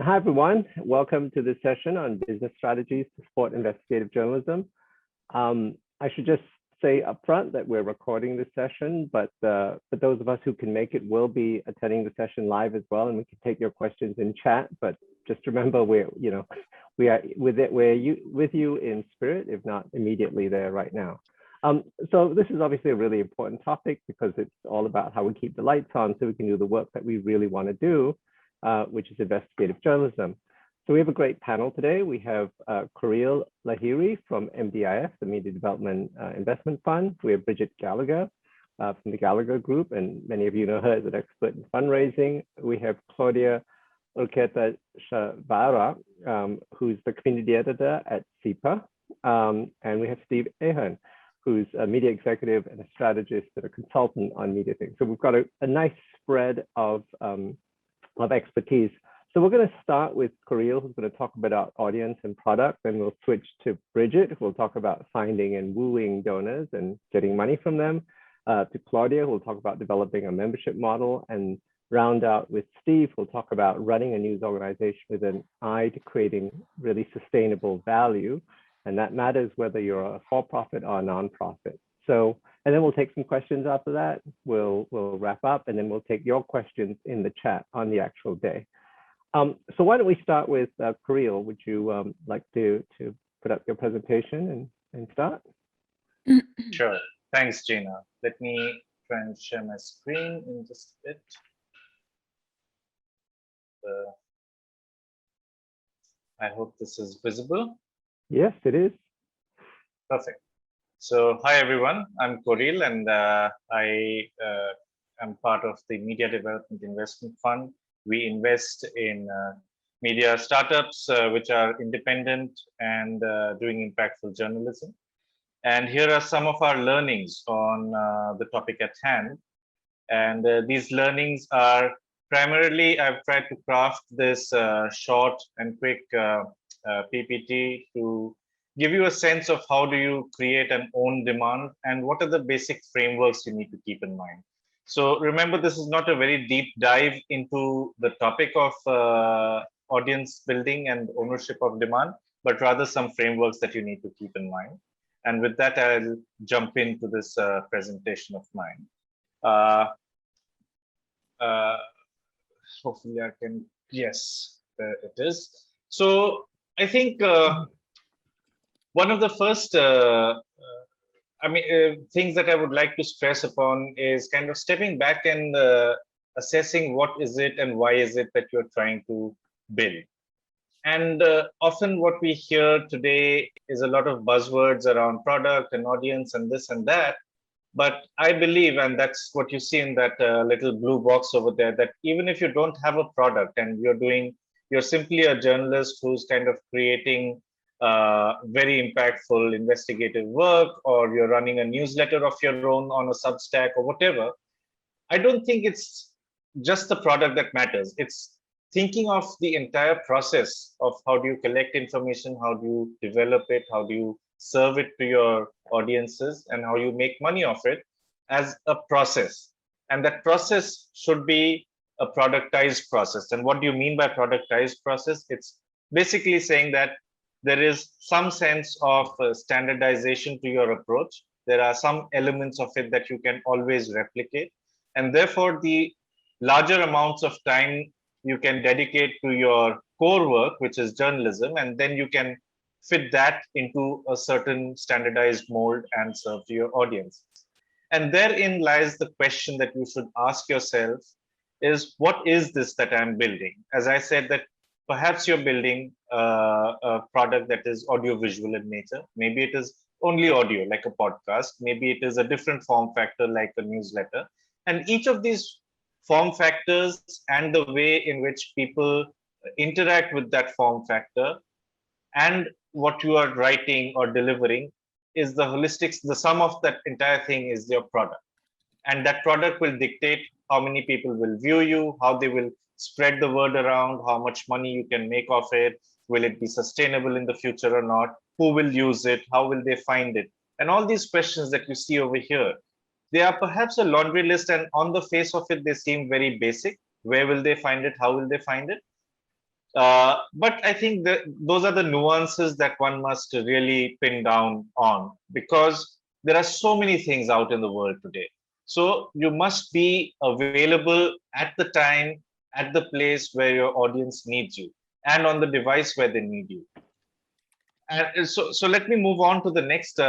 Hi, everyone. Welcome to this session on business strategies to support investigative journalism. I should just say upfront that we're recording this session, but for those of us who can make it, will be attending the session live as well, and we can take your questions in chat. But just remember, we are with you in spirit, if not immediately there right now. So this is obviously a really important topic because it's all about how we keep the lights on so we can do the work that we really want to do. Which is investigative journalism. So we have a great panel today. We have Kurile Lahiri from MDIF, the Media Development Investment Fund. We have Bridget Gallaher from the Gallaher Group, and many of you know her as an expert in fundraising. We have Claudia Urqueta Chavara, who's the community editor at CIPA. And we have Steve Ahern, who's a media executive and a strategist and a consultant on media things. So we've got a nice spread of expertise. So we're going to start with Kurile, who's going to talk about audience and product. Then we'll switch to Bridget, who will talk about finding and wooing donors and getting money from them. To Claudia, who will talk about developing a membership model, and round out with Steve, who will talk about running a news organization with an eye to creating really sustainable value. And that matters whether you're a for-profit or a nonprofit. So, and then we'll take some questions after that. We'll wrap up, and then we'll take your questions in the chat on the actual day. So why don't we start with Kurile? Would you like to put up your presentation and start? Sure. Thanks, Gina. Let me try and share my screen in just a bit. I hope this is visible. Yes, it is. Perfect. So, hi everyone, I'm Kurile, and I am part of the Media Development Investment Fund. We invest in media startups which are independent and doing impactful journalism. And here are some of our learnings on the topic at hand. And these learnings are primarily, I've tried to craft this short and quick PPT to give you a sense of how do you create an own demand and what are the basic frameworks you need to keep in mind. So remember, this is not a very deep dive into the topic of audience building and ownership of demand, but rather some frameworks that you need to keep in mind. And with that, I'll jump into this presentation of mine. Hopefully I can, yes, there it is. So I think one of the first things that I would like to stress upon is kind of stepping back and assessing what is it and why is it that you're trying to build. And often what we hear today is a lot of buzzwords around product and audience and this and that. But I believe, and that's what you see in that little blue box over there, that even if you don't have a product and you're simply a journalist who's kind of creating very impactful investigative work, or you're running a newsletter of your own on a Substack or whatever, I don't think it's just the product that matters. It's thinking of the entire process of how do you collect information, how do you develop it, how do you serve it to your audiences, and how you make money off it as a process. And that process should be a productized process. And what do you mean by productized process? It's basically saying that there is some sense of standardization to your approach. There are some elements of it that you can always replicate. And therefore, the larger amounts of time you can dedicate to your core work, which is journalism, and then you can fit that into a certain standardized mold and serve to your audience. And therein lies the question that you should ask yourself is, what is this that I'm building? As I said, that perhaps you're building a product that is audiovisual in nature. Maybe it is only audio, like a podcast. Maybe it is a different form factor, like a newsletter. And each of these form factors and the way in which people interact with that form factor and what you are writing or delivering is the holistic, the sum of that entire thing is your product. And that product will dictate how many people will view you, how they will spread the word around, how much money you can make of it, will it be sustainable in the future or not, who will use it, how will they find it, and all these questions that you see over here. They are perhaps a laundry list, and on the face of it, they seem very basic. Where will they find it? How will they find it? But I think that those are the nuances that one must really pin down on, because there are so many things out in the world today. So you must be available at the time, at the place where your audience needs you, and on the device where they need you. And so let me move on to the next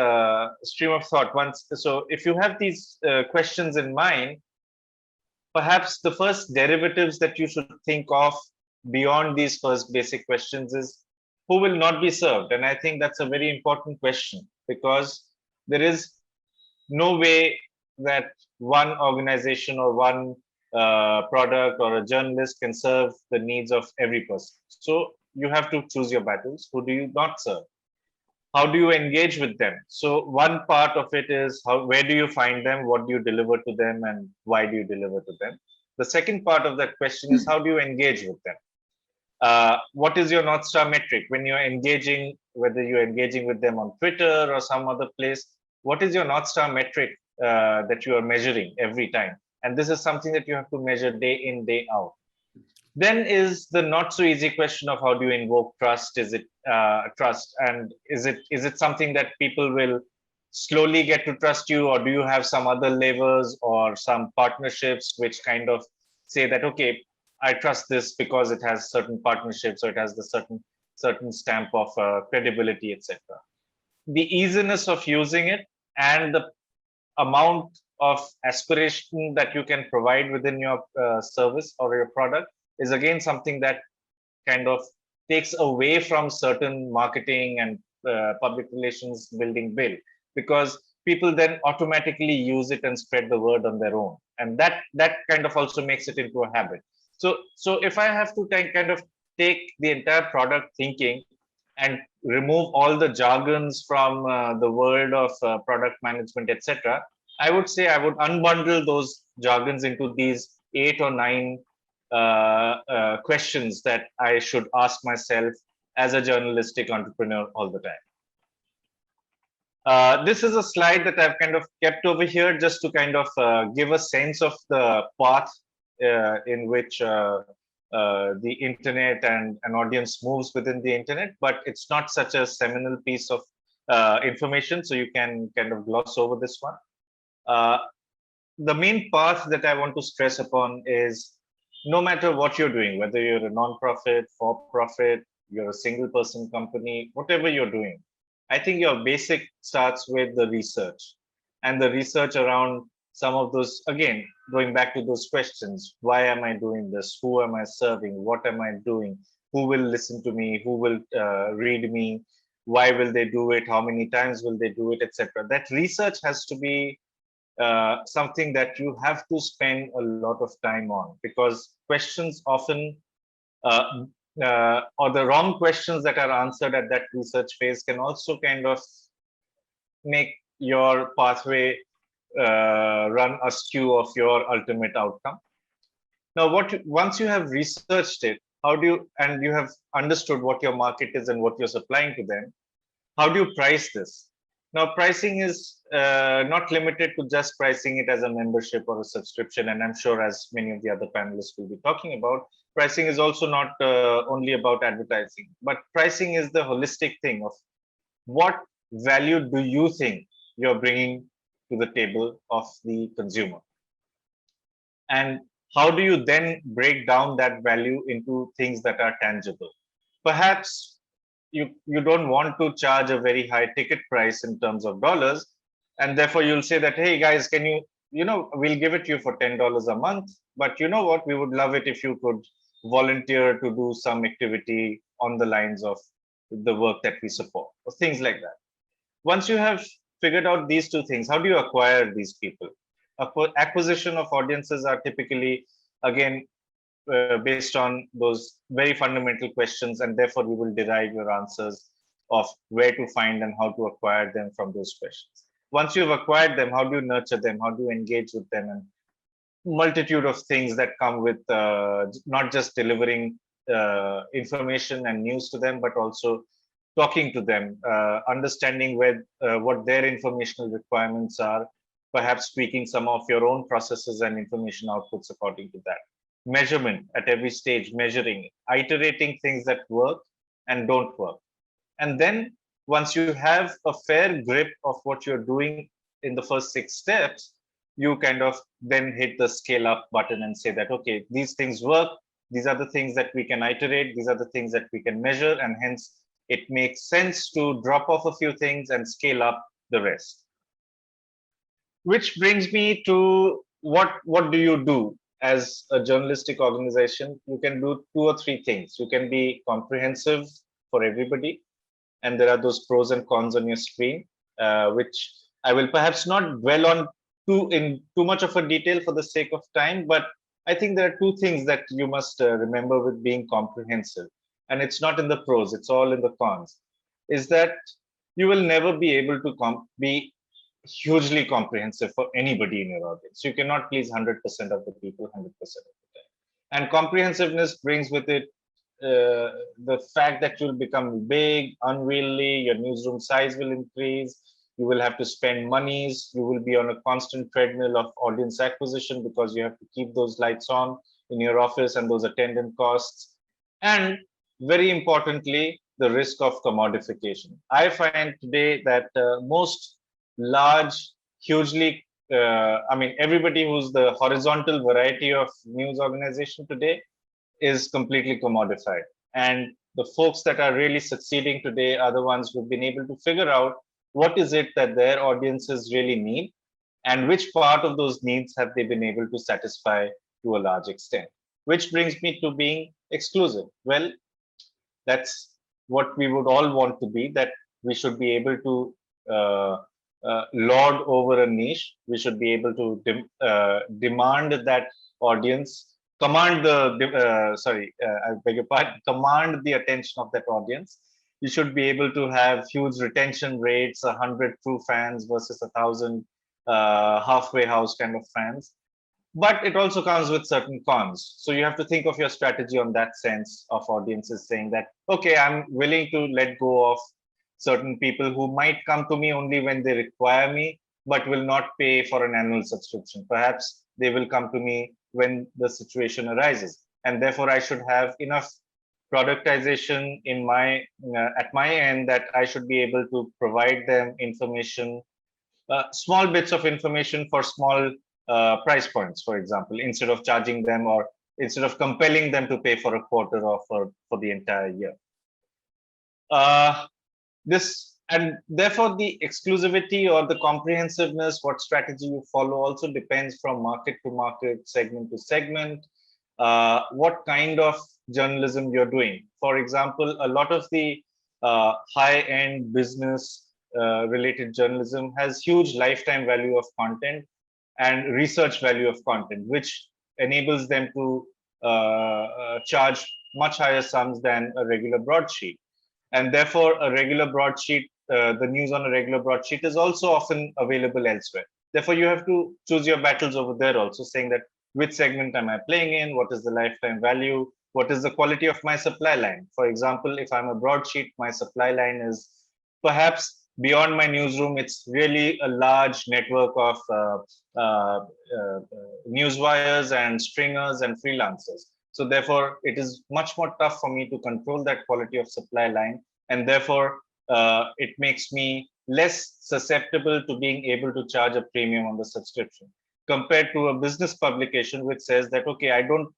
stream of thought. So if you have these questions in mind, perhaps the first derivatives that you should think of beyond these first basic questions is who will not be served. And I think that's a very important question, because there is no way that one organization or one product or a journalist can serve the needs of every person. So you have to choose your battles. Who do you not serve? How do you engage with them? So one part of it is where do you find them, what do you deliver to them, and why do you deliver to them? The second part of that question is how do you engage with them? What is your North Star metric when you're engaging, whether you're engaging with them on Twitter or some other place? What is your North Star metric that you are measuring every time? And this is something that you have to measure day in, day out. Then is the not so easy question of how do you invoke trust? Is it trust, and is it something that people will slowly get to trust you, or do you have some other levers or some partnerships which kind of say that, okay, I trust this because it has certain partnerships, or it has the certain stamp of credibility, etc. The easiness of using it and the amount of aspiration that you can provide within your service or your product is again something that kind of takes away from certain marketing and public relations building build, because people then automatically use it and spread the word on their own, and that kind of also makes it into a habit. So if I have to kind of take the entire product thinking and remove all the jargons from the world of product management, etc., I would say I would unbundle those jargons into these 8 or 9 questions that I should ask myself as a journalistic entrepreneur all the time. This is a slide that I've kind of kept over here just to kind of give a sense of the path in which the internet and an audience moves within the internet, but it's not such a seminal piece of information, so you can kind of gloss over this one. The main path that I want to stress upon is no matter what you're doing, whether you're a non-profit, for-profit, you're a single person company, whatever you're doing, I think your basic starts with the research, and the research around some of those, again, going back to those questions. Why am I doing this? Who am I serving? What am I doing? Who will listen to me? Who will read me? Why will they do it? How many times will they do it, etc. That research has to be something that you have to spend a lot of time on, because questions often or the wrong questions that are answered at that research phase can also kind of make your pathway run askew of your ultimate outcome. Now, once you have researched it, how do you, and you have understood what your market is and what you're supplying to them, how do you price this? Now, pricing is not limited to just pricing it as a membership or a subscription. And I'm sure, as many of the other panelists will be talking about, pricing is also not only about advertising, but pricing is the holistic thing of what value do you think you're bringing to the table of the consumer? And how do you then break down that value into things that are tangible? Perhaps you don't want to charge a very high ticket price in terms of dollars, and therefore you'll say that, hey guys, can you we'll give it to you for $10 a month, but you know what, we would love it if you could volunteer to do some activity on the lines of the work that we support, or things like that. Once you have figured out these two things, how do you acquire these people? Acquisition of audiences are typically, again, based on those very fundamental questions, and therefore you will derive your answers of where to find and how to acquire them from those questions. Once you've acquired them, how do you nurture them? How do you engage with them? And multitude of things that come with not just delivering information and news to them, but also talking to them, understanding what their informational requirements are, perhaps tweaking some of your own processes and information outputs according to that. measurement at every stage, measuring, iterating things that work and don't work. And then once you have a fair grip of what you're doing in the first 6 steps, you kind of then hit the scale up button and say that, okay, these things work. These are the things that we can iterate. These are the things that we can measure. And hence it makes sense to drop off a few things and scale up the rest. Which brings me to what do you do as a journalistic organization? You can do 2 or 3 things. You can be comprehensive for everybody, and there are those pros and cons on your screen, which I will perhaps not dwell on in too much of a detail for the sake of time, but I think there are 2 things that you must remember with being comprehensive, and it's not in the pros, it's all in the cons, is that you will never be able to be hugely comprehensive for anybody in your audience. You cannot please 100% of the people 100% of the time. And comprehensiveness brings with it the fact that you'll become big, unwieldy, your newsroom size will increase, you will have to spend monies, you will be on a constant treadmill of audience acquisition because you have to keep those lights on in your office and those attendant costs. And very importantly, the risk of commodification. I find today that most large, hugely, everybody who's the horizontal variety of news organization today is completely commodified. And the folks that are really succeeding today are the ones who've been able to figure out what is it that their audiences really need and which part of those needs have they been able to satisfy to a large extent. Which brings me to being exclusive. Well, that's what we would all want to be, that we should be able to lord over a niche. We should be able to demand that audience, command command the attention of that audience. You should be able to have huge retention rates, 100 true fans versus 1,000 halfway house kind of fans. But it also comes with certain cons. So you have to think of your strategy on that sense of audiences saying that, okay, I'm willing to let go of certain people who might come to me only when they require me, but will not pay for an annual subscription. Perhaps they will come to me when the situation arises. And therefore, I should have enough productization in my at my end that I should be able to provide them information, small bits of information for small price points, for example, instead of charging them or instead of compelling them to pay for a quarter or for the entire year. And therefore the exclusivity or the comprehensiveness, what strategy you follow also depends from market to market, segment to segment, what kind of journalism you're doing. For example, a lot of the high-end business related journalism has huge lifetime value of content and research value of content, which enables them to charge much higher sums than a regular broadsheet. And therefore, a regular broadsheet, the news on a regular broadsheet is also often available elsewhere. Therefore, you have to choose your battles over there also, saying that which segment am I playing in, what is the lifetime value, what is the quality of my supply line. For example, if I'm a broadsheet, my supply line is perhaps beyond my newsroom, it's really a large network of newswires and stringers and freelancers. So therefore, it is much more tough for me to control that quality of supply line. And therefore, it makes me less susceptible to being able to charge a premium on the subscription compared to a business publication, which says that, okay, I don't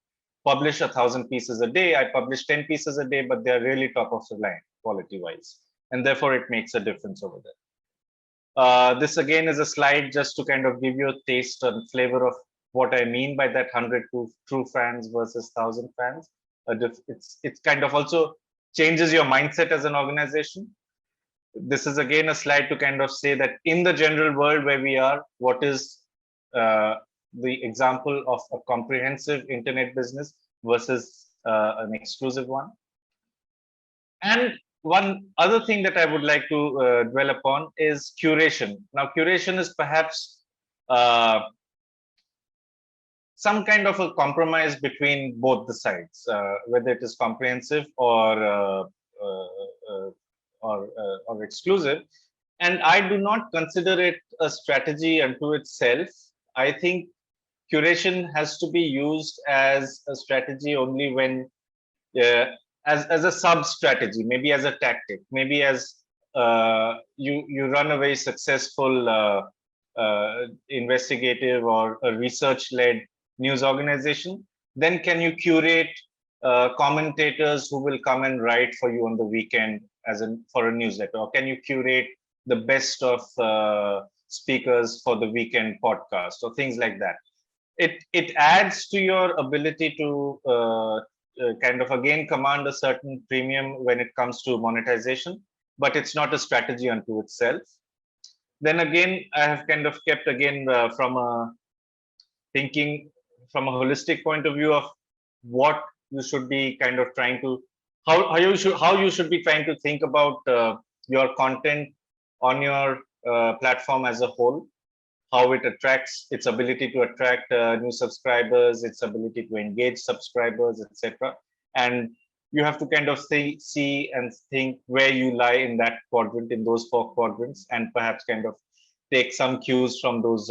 publish 1,000 pieces a day, I publish 10 pieces a day, but they're really top of the line quality wise. And therefore, it makes a difference over there. This again is a slide just to kind of give you a taste and flavor of what I mean by that 100 true fans versus 1,000 fans. It's kind of also changes your mindset as an organization. This is again a slide to kind of say that in the general world where we are, what is the example of a comprehensive internet business versus an exclusive one. And one other thing that I would like to dwell upon is curation. Now, curation is perhaps some kind of a compromise between both the sides, whether it is comprehensive or exclusive. And I do not consider it a strategy unto itself. I think curation has to be used as a strategy only when, as a sub strategy, maybe as a tactic, maybe as you run a very successful investigative or a research led news organization, then can you curate commentators who will come and write for you on the weekend for a newsletter, or can you curate the best of speakers for the weekend podcast or things like that? It adds to your ability to kind of again command a certain premium when it comes to monetization, but it's not a strategy unto itself. Then again, I have kind of kept again from a thinking from a holistic point of view of what you should be kind of trying to, how you should be trying to think about your content on your platform as a whole, how it attracts, its ability to attract new subscribers, its ability to engage subscribers, etc. And you have to kind of see and think where you lie in that quadrant, in those 4 quadrants, and perhaps kind of take some cues from those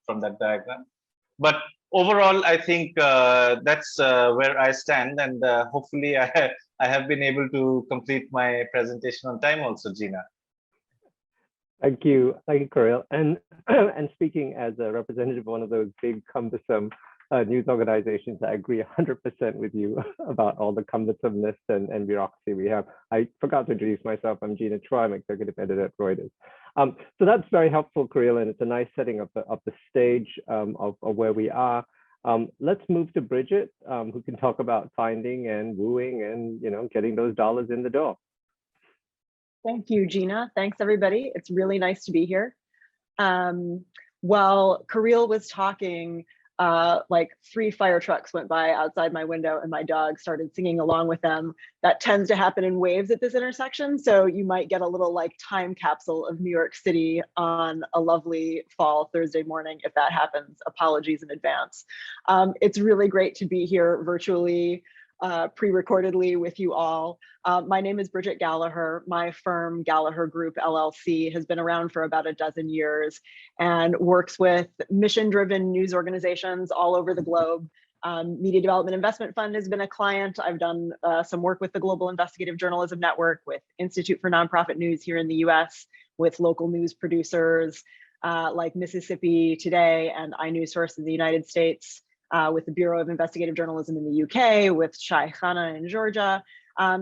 from that diagram. But overall, I think that's where I stand, and hopefully I have been able to complete my presentation on time also, Gina. Thank you, Kirill. And and speaking as a representative of one of those big cumbersome news organizations, I agree 100% with you about all the cumbersomeness and bureaucracy we have. I forgot to introduce myself. I'm Gina Troy. I'm executive editor at Reuters. So that's very helpful, Kirill, and it's a nice setting of the stage of where we are. Let's move to Bridget, who can talk about finding and wooing and getting those dollars in the door. Thank you, Gina. Thanks, everybody. It's really nice to be here. While Kirill was talking, like 3 fire trucks went by outside my window and my dog started singing along with them. That tends to happen in waves at this intersection. So you might get a little like time capsule of New York City on a lovely fall Thursday morning. If that happens, apologies in advance. It's really great to be here virtually, pre-recordedly with you all. My name is Bridgette Gallaher. My firm, Gallaher Group LLC, has been around for about a dozen years and works with mission-driven news organizations all over the globe. Media Development Investment Fund has been a client. I've done some work with the Global Investigative Journalism Network, with Institute for Nonprofit News here in the US, with local news producers like Mississippi Today and iNewsSource in the United States, with the Bureau of Investigative Journalism in the UK, with GIJCs in Georgia.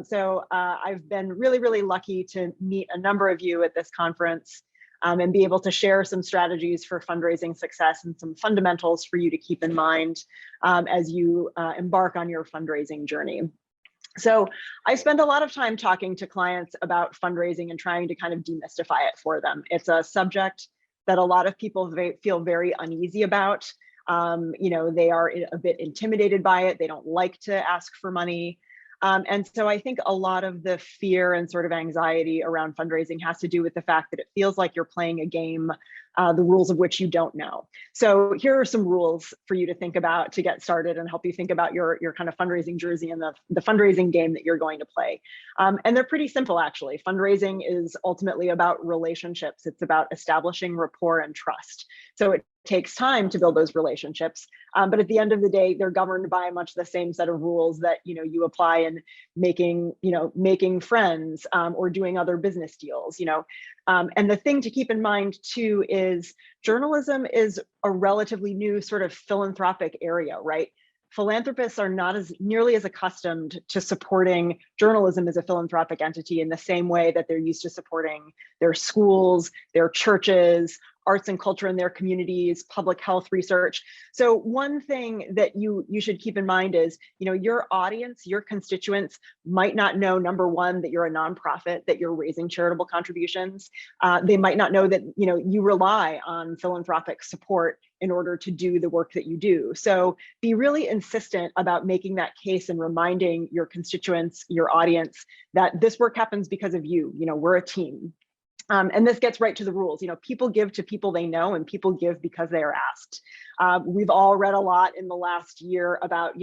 So I've been really, really lucky to meet a number of you at this conference and be able to share some strategies for fundraising success and some fundamentals for you to keep in mind as you embark on your fundraising journey. So I spend a lot of time talking to clients about fundraising and trying to kind of demystify it for them. It's a subject that a lot of people feel very uneasy about. They are a bit intimidated by it. They don't like to ask for money. And so I think a lot of the fear and sort of anxiety around fundraising has to do with the fact that it feels like you're playing a game, the rules of which you don't know. So here are some rules for you to think about to get started and help you think about your kind of fundraising jersey and the fundraising game that you're going to play. And they're pretty simple, actually. Fundraising is ultimately about relationships. It's about establishing rapport and trust. So it takes time to build those relationships, but at the end of the day, they're governed by much the same set of rules that you apply in making friends or doing other business deals. And the thing to keep in mind too is journalism is a relatively new sort of philanthropic area, right? Philanthropists are not nearly as accustomed to supporting journalism as a philanthropic entity in the same way that they're used to supporting their schools, their churches, arts and culture in their communities, public health research. So one thing that you should keep in mind is, your audience, your constituents might not know, number one, that you're a nonprofit, that you're raising charitable contributions. They might not know that, you rely on philanthropic support in order to do the work that you do. So be really insistent about making that case and reminding your constituents, your audience, that this work happens because of you. We're a team. And this gets right to the rules. People give to people they know, and people give because they are asked. We've all read a lot in the last year about,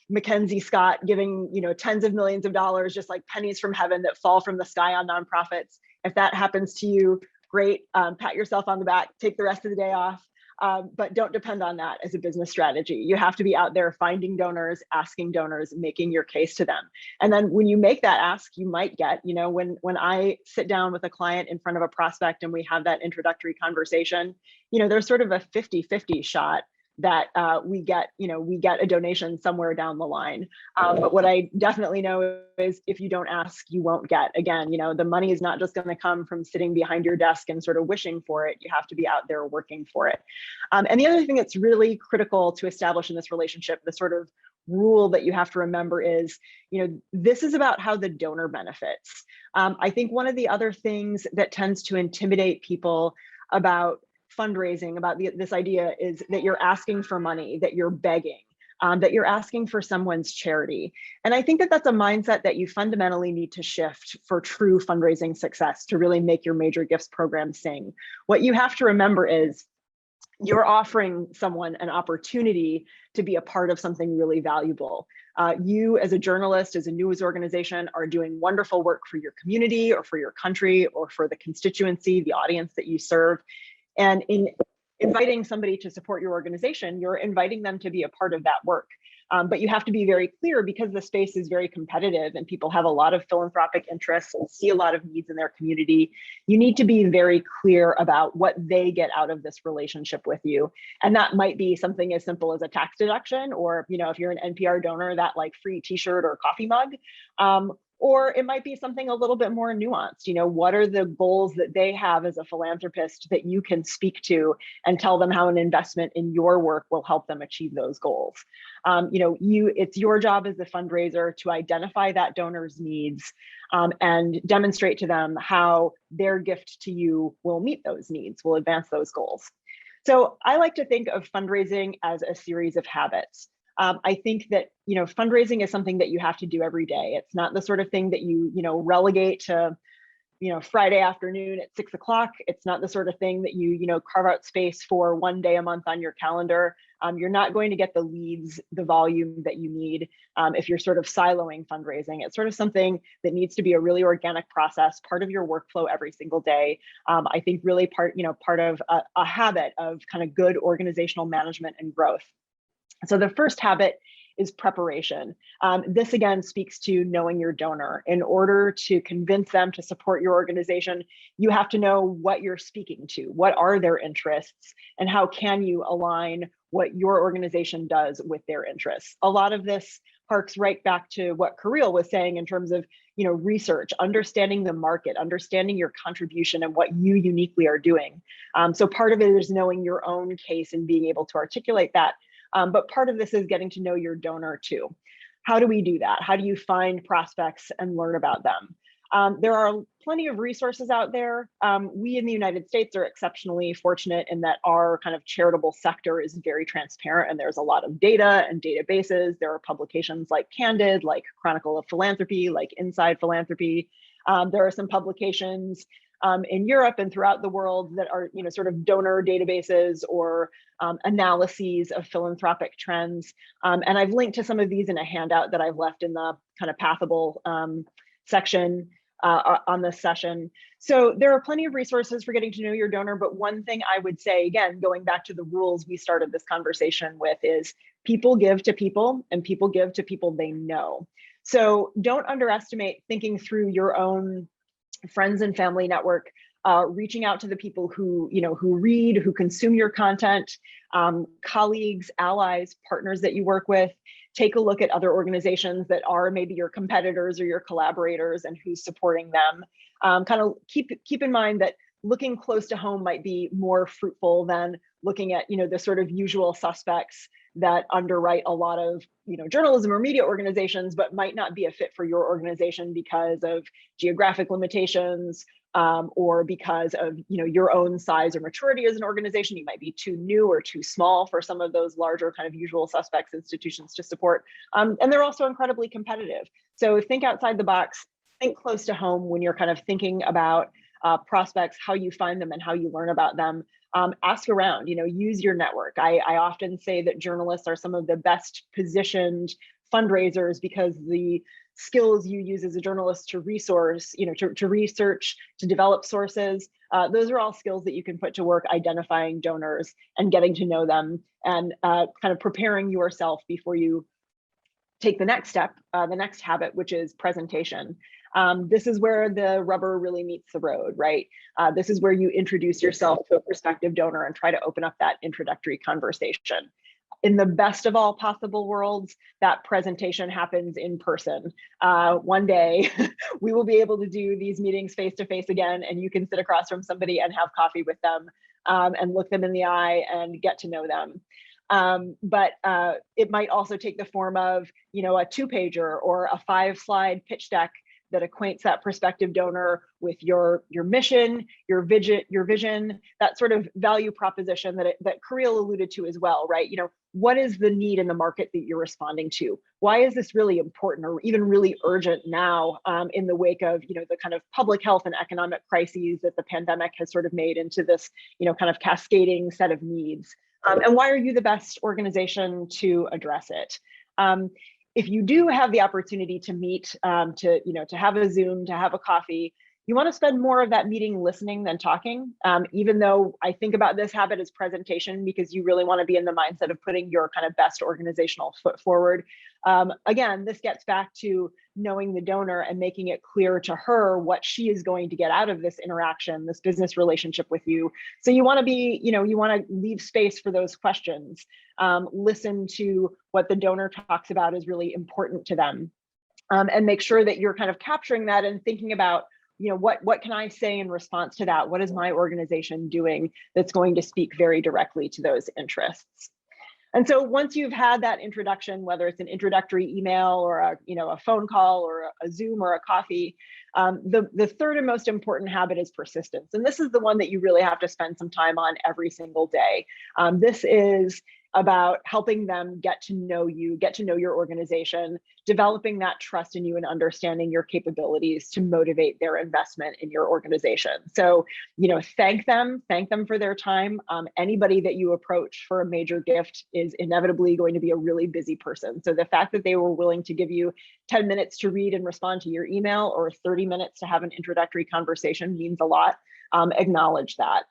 Mackenzie Scott giving, tens of millions of dollars, just like pennies from heaven that fall from the sky on nonprofits. If that happens to you, great, pat yourself on the back, take the rest of the day off. But don't depend on that as a business strategy. You have to be out there finding donors, asking donors, making your case to them. And then when you make that ask, you might get, when I sit down with a client in front of a prospect and we have that introductory conversation, there's sort of a 50-50 shot that we get a donation somewhere down the line. But what I definitely know is if you don't ask, you won't get. Again, the money is not just going to come from sitting behind your desk and sort of wishing for it. You have to be out there working for it. And the other thing that's really critical to establish in this relationship, the sort of rule that you have to remember is, this is about how the donor benefits. I think one of the other things that tends to intimidate people about fundraising, about this idea, is that you're asking for money, that you're begging, that you're asking for someone's charity. And I think that that's a mindset that you fundamentally need to shift for true fundraising success, to really make your major gifts program sing. What you have to remember is you're offering someone an opportunity to be a part of something really valuable. You as a journalist, as a news organization, are doing wonderful work for your community or for your country or for the constituency, the audience that you serve. And in inviting somebody to support your organization, you're inviting them to be a part of that work. But you have to be very clear, because the space is very competitive and people have a lot of philanthropic interests and see a lot of needs in their community. You need to be very clear about what they get out of this relationship with you. And that might be something as simple as a tax deduction, or, if you're an NPR donor, that like free t-shirt or coffee mug. Or it might be something a little bit more nuanced. What are the goals that they have as a philanthropist that you can speak to and tell them how an investment in your work will help them achieve those goals? It's your job as a fundraiser to identify that donor's needs and demonstrate to them how their gift to you will meet those needs, will advance those goals. So I like to think of fundraising as a series of habits. I think that, fundraising is something that you have to do every day. It's not the sort of thing that you, relegate to, Friday afternoon at 6 o'clock. It's not the sort of thing that you, carve out space for one day a month on your calendar. You're not going to get the leads, the volume that you need if you're sort of siloing fundraising. It's sort of something that needs to be a really organic process, part of your workflow every single day. I think really part of a habit of kind of good organizational management and growth. So the first habit is preparation. This again speaks to knowing your donor. In order to convince them to support your organization, you have to know what you're speaking to, what are their interests, and how can you align what your organization does with their interests. A lot of this harks right back to what Kirill was saying in terms of research, understanding the market, understanding your contribution and what you uniquely are doing. So part of it is knowing your own case and being able to articulate that. But part of this is getting to know your donor too. How do we do that? How do you find prospects and learn about them? There are plenty of resources out there. We in the United States are exceptionally fortunate in that our kind of charitable sector is very transparent, and there's a lot of data and databases. There are publications like Candid, like Chronicle of Philanthropy, like Inside Philanthropy. There are some publications in Europe and throughout the world that are, sort of donor databases or analyses of philanthropic trends. And I've linked to some of these in a handout that I've left in the kind of pathable section on this session. So there are plenty of resources for getting to know your donor. But one thing I would say, again, going back to the rules we started this conversation with, is people give to people and people give to people they know. So don't underestimate thinking through your own friends and family network, reaching out to the people who read, who consume your content, colleagues, allies, partners that you work with. Take a look at other organizations that are maybe your competitors or your collaborators and who's supporting them. Kind of keep in mind that looking close to home might be more fruitful than looking at the sort of usual suspects that underwrite a lot of journalism or media organizations, but might not be a fit for your organization because of geographic limitations or because of your own size or maturity as an organization. You might be too new or too small for some of those larger kind of usual suspects institutions to support. And they're also incredibly competitive. So think outside the box, think close to home when you're kind of thinking about prospects, how you find them and how you learn about them. Ask around, use your network. I often say that journalists are some of the best positioned fundraisers because the skills you use as a journalist to resource, to research, to develop sources, those are all skills that you can put to work identifying donors and getting to know them and kind of preparing yourself before you take the next step, the next habit, which is presentation. This is where the rubber really meets the road, right? This is where you introduce yourself to a prospective donor and try to open up that introductory conversation. In the best of all possible worlds, that presentation happens in person. One day, we will be able to do these meetings face-to-face again, and you can sit across from somebody and have coffee with them and look them in the eye and get to know them. But it might also take the form of, a 2-pager or a 5-slide pitch deck that acquaints that prospective donor with your mission, your vision, that sort of value proposition that Kirill alluded to as well, right? What is the need in the market that you're responding to? Why is this really important or even really urgent now in the wake of, the kind of public health and economic crises that the pandemic has sort of made into this, kind of cascading set of needs? And why are you the best organization to address it? If you do have the opportunity to meet, to have a Zoom, to have a coffee, you want to spend more of that meeting listening than talking, even though I think about this habit as presentation because you really want to be in the mindset of putting your kind of best organizational foot forward. Again, this gets back to knowing the donor and making it clear to her what she is going to get out of this interaction, this business relationship with you. So you want to be, you want to leave space for those questions. Listen to what the donor talks about is really important to them, and make sure that you're kind of capturing that and thinking about, what can I say in response to that? What is my organization doing that's going to speak very directly to those interests? And so once you've had that introduction, whether it's an introductory email or a phone call or a Zoom or a coffee, the third and most important habit is persistence. And this is the one that you really have to spend some time on every single day. This is about helping them get to know you, get to know your organization, developing that trust in you and understanding your capabilities to motivate their investment in your organization. So, thank them for their time. Anybody that you approach for a major gift is inevitably going to be a really busy person. So the fact that they were willing to give you 10 minutes to read and respond to your email or 30 minutes to have an introductory conversation means a lot. Acknowledge that.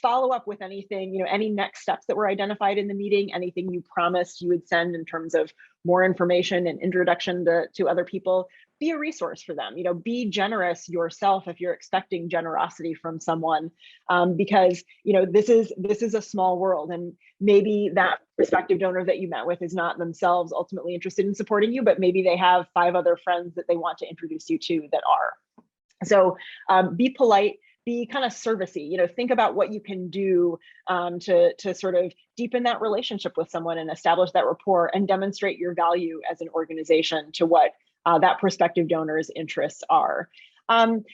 Follow up with anything, any next steps that were identified in the meeting, anything you promised you would send in terms of more information and introduction to other people. Be a resource for them, be generous yourself if you're expecting generosity from someone, because, this is a small world, and maybe that prospective donor that you met with is not themselves ultimately interested in supporting you, but maybe they have 5 other friends that they want to introduce you to that are. So be polite. Be kind of servicey, think about what you can do to sort of deepen that relationship with someone and establish that rapport and demonstrate your value as an organization to what that prospective donor's interests are. And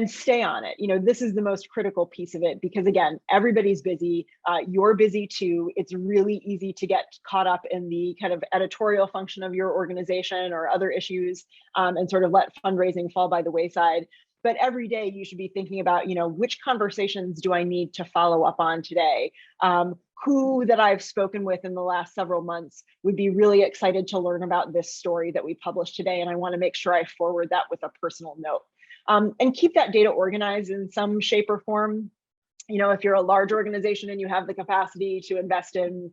stay on it. This is the most critical piece of it because, again, everybody's busy. You're busy too. It's really easy to get caught up in the kind of editorial function of your organization or other issues and sort of let fundraising fall by the wayside. But every day you should be thinking about, which conversations do I need to follow up on today? Who that I've spoken with in the last several months would be really excited to learn about this story that we published today. And I want to make sure I forward that with a personal note. And keep that data organized in some shape or form. If you're a large organization and you have the capacity to invest in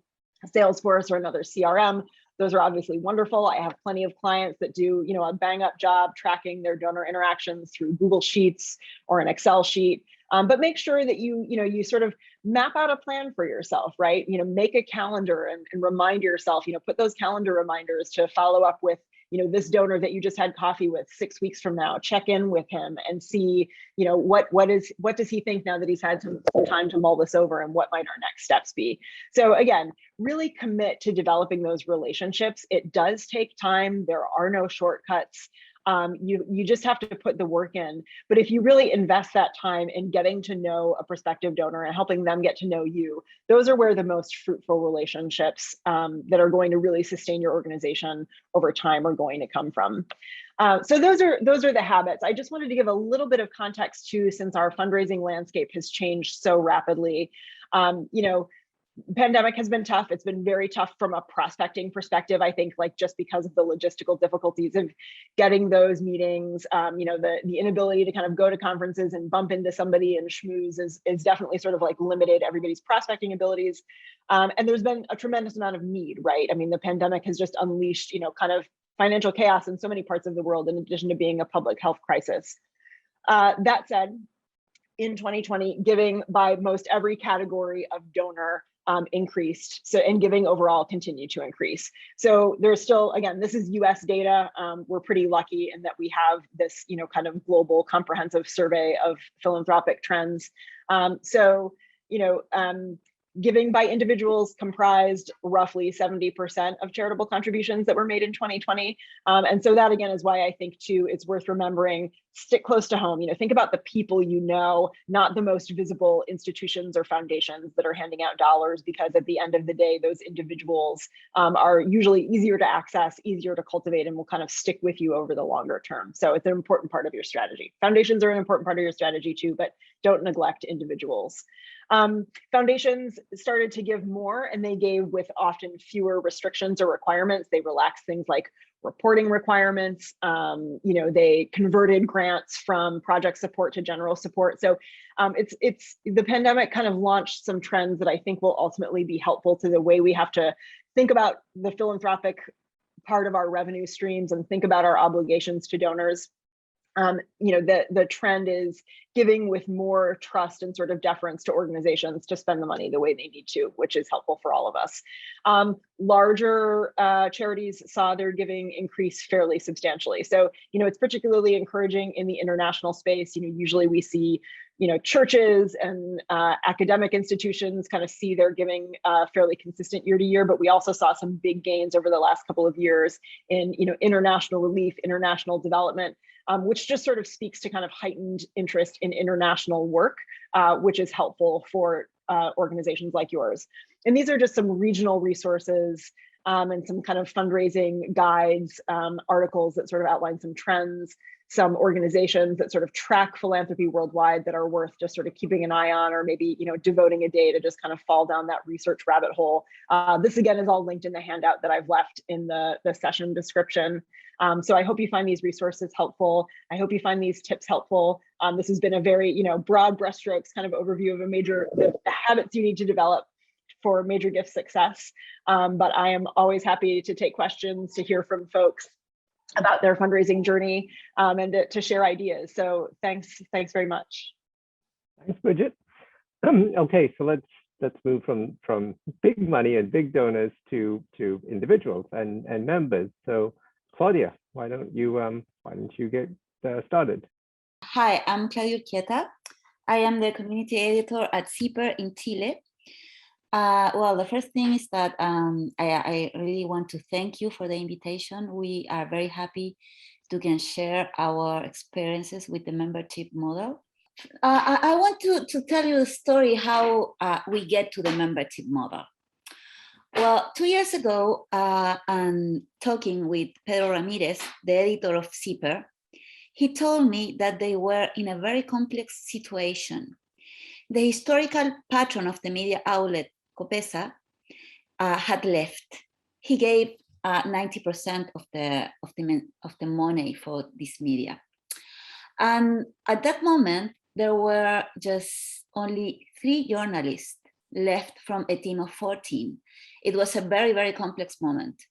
Salesforce or another CRM, those are obviously wonderful. I have plenty of clients that do, a bang up job tracking their donor interactions through Google Sheets or an Excel sheet. But make sure that you sort of map out a plan for yourself, right? Make a calendar and remind yourself, put those calendar reminders to follow up with, this donor that you just had coffee with 6 weeks from now. Check in with him and see, what does he think now that he's had some time to mull this over, and what might our next steps be? So again, really commit to developing those relationships. It does take time. There are no shortcuts. You just have to put the work in. But if you really invest that time in getting to know a prospective donor and helping them get to know you, those are where the most fruitful relationships that are going to really sustain your organization over time are going to come from. So those are the habits. I just wanted to give a little bit of context too, since our fundraising landscape has changed so rapidly. pandemic has been tough. It's been very tough from a prospecting perspective. I think like just because of the logistical difficulties of getting those meetings, the inability to kind of go to conferences and bump into somebody and schmooze is definitely sort of like limited everybody's prospecting abilities. And there's been a tremendous amount of need, right? I mean, the pandemic has just unleashed, kind of financial chaos in so many parts of the world, in addition to being a public health crisis. That said, in 2020, giving by most every category of donor increased. So, and giving overall continued to increase. So there's still, again, this is US data. We're pretty lucky in that we have this, kind of global comprehensive survey of philanthropic trends. Giving by individuals comprised roughly 70% of charitable contributions that were made in 2020. And so that again is why I think too, it's worth remembering, stick close to home, think about the people not the most visible institutions or foundations that are handing out dollars, because at the end of the day, those individuals are usually easier to access, easier to cultivate, and will kind of stick with you over the longer term. So it's an important part of your strategy. Foundations are an important part of your strategy too, but don't neglect individuals. Foundations started to give more, and they gave with often fewer restrictions or requirements. They relaxed things like reporting requirements. They converted grants from project support to general support. So it's the pandemic kind of launched some trends that I think will ultimately be helpful to the way we have to think about the philanthropic part of our revenue streams and think about our obligations to donors. The trend is giving with more trust and sort of deference to organizations to spend the money the way they need to, which is helpful for all of us. Larger charities saw their giving increase fairly substantially. So, it's particularly encouraging in the international space. Usually we see, churches and academic institutions kind of see their giving fairly consistent year to year, but we also saw some big gains over the last couple of years in, international relief, international development. Which just sort of speaks to kind of heightened interest in international work, which is helpful for organizations like yours. And these are just some regional resources and some kind of fundraising guides, articles that sort of outline some trends, some organizations that sort of track philanthropy worldwide that are worth just sort of keeping an eye on, or maybe, devoting a day to just kind of fall down that research rabbit hole. This again is all linked in the handout that I've left in the session description. So I hope you find these resources helpful. I hope you find these tips helpful. This has been a very, broad brushstrokes kind of overview of the habits you need to develop for major gift success. But I am always happy to take questions, to hear from folks about their fundraising journey, and to share ideas. So thanks very much. Thanks, Bridget. Okay, so let's move from big money and big donors to individuals and members. So Claudia, why don't you get started? Hi, I'm Claudia Urquieta. I am the community editor at CIPER in Chile. Well, the first thing is that I really want to thank you for the invitation. We are very happy to can share our experiences with the membership model. I want to tell you a story how we get to the membership model. Well, 2 years ago, I'm talking with Pedro Ramirez, the editor of CIPER. He told me that they were in a very complex situation. The historical patron of the media outlet, Copesa, had left. He gave 90% of the money for this media. And at that moment, there were just only 3 journalists left from a team of 14. It was a very, very complex moment.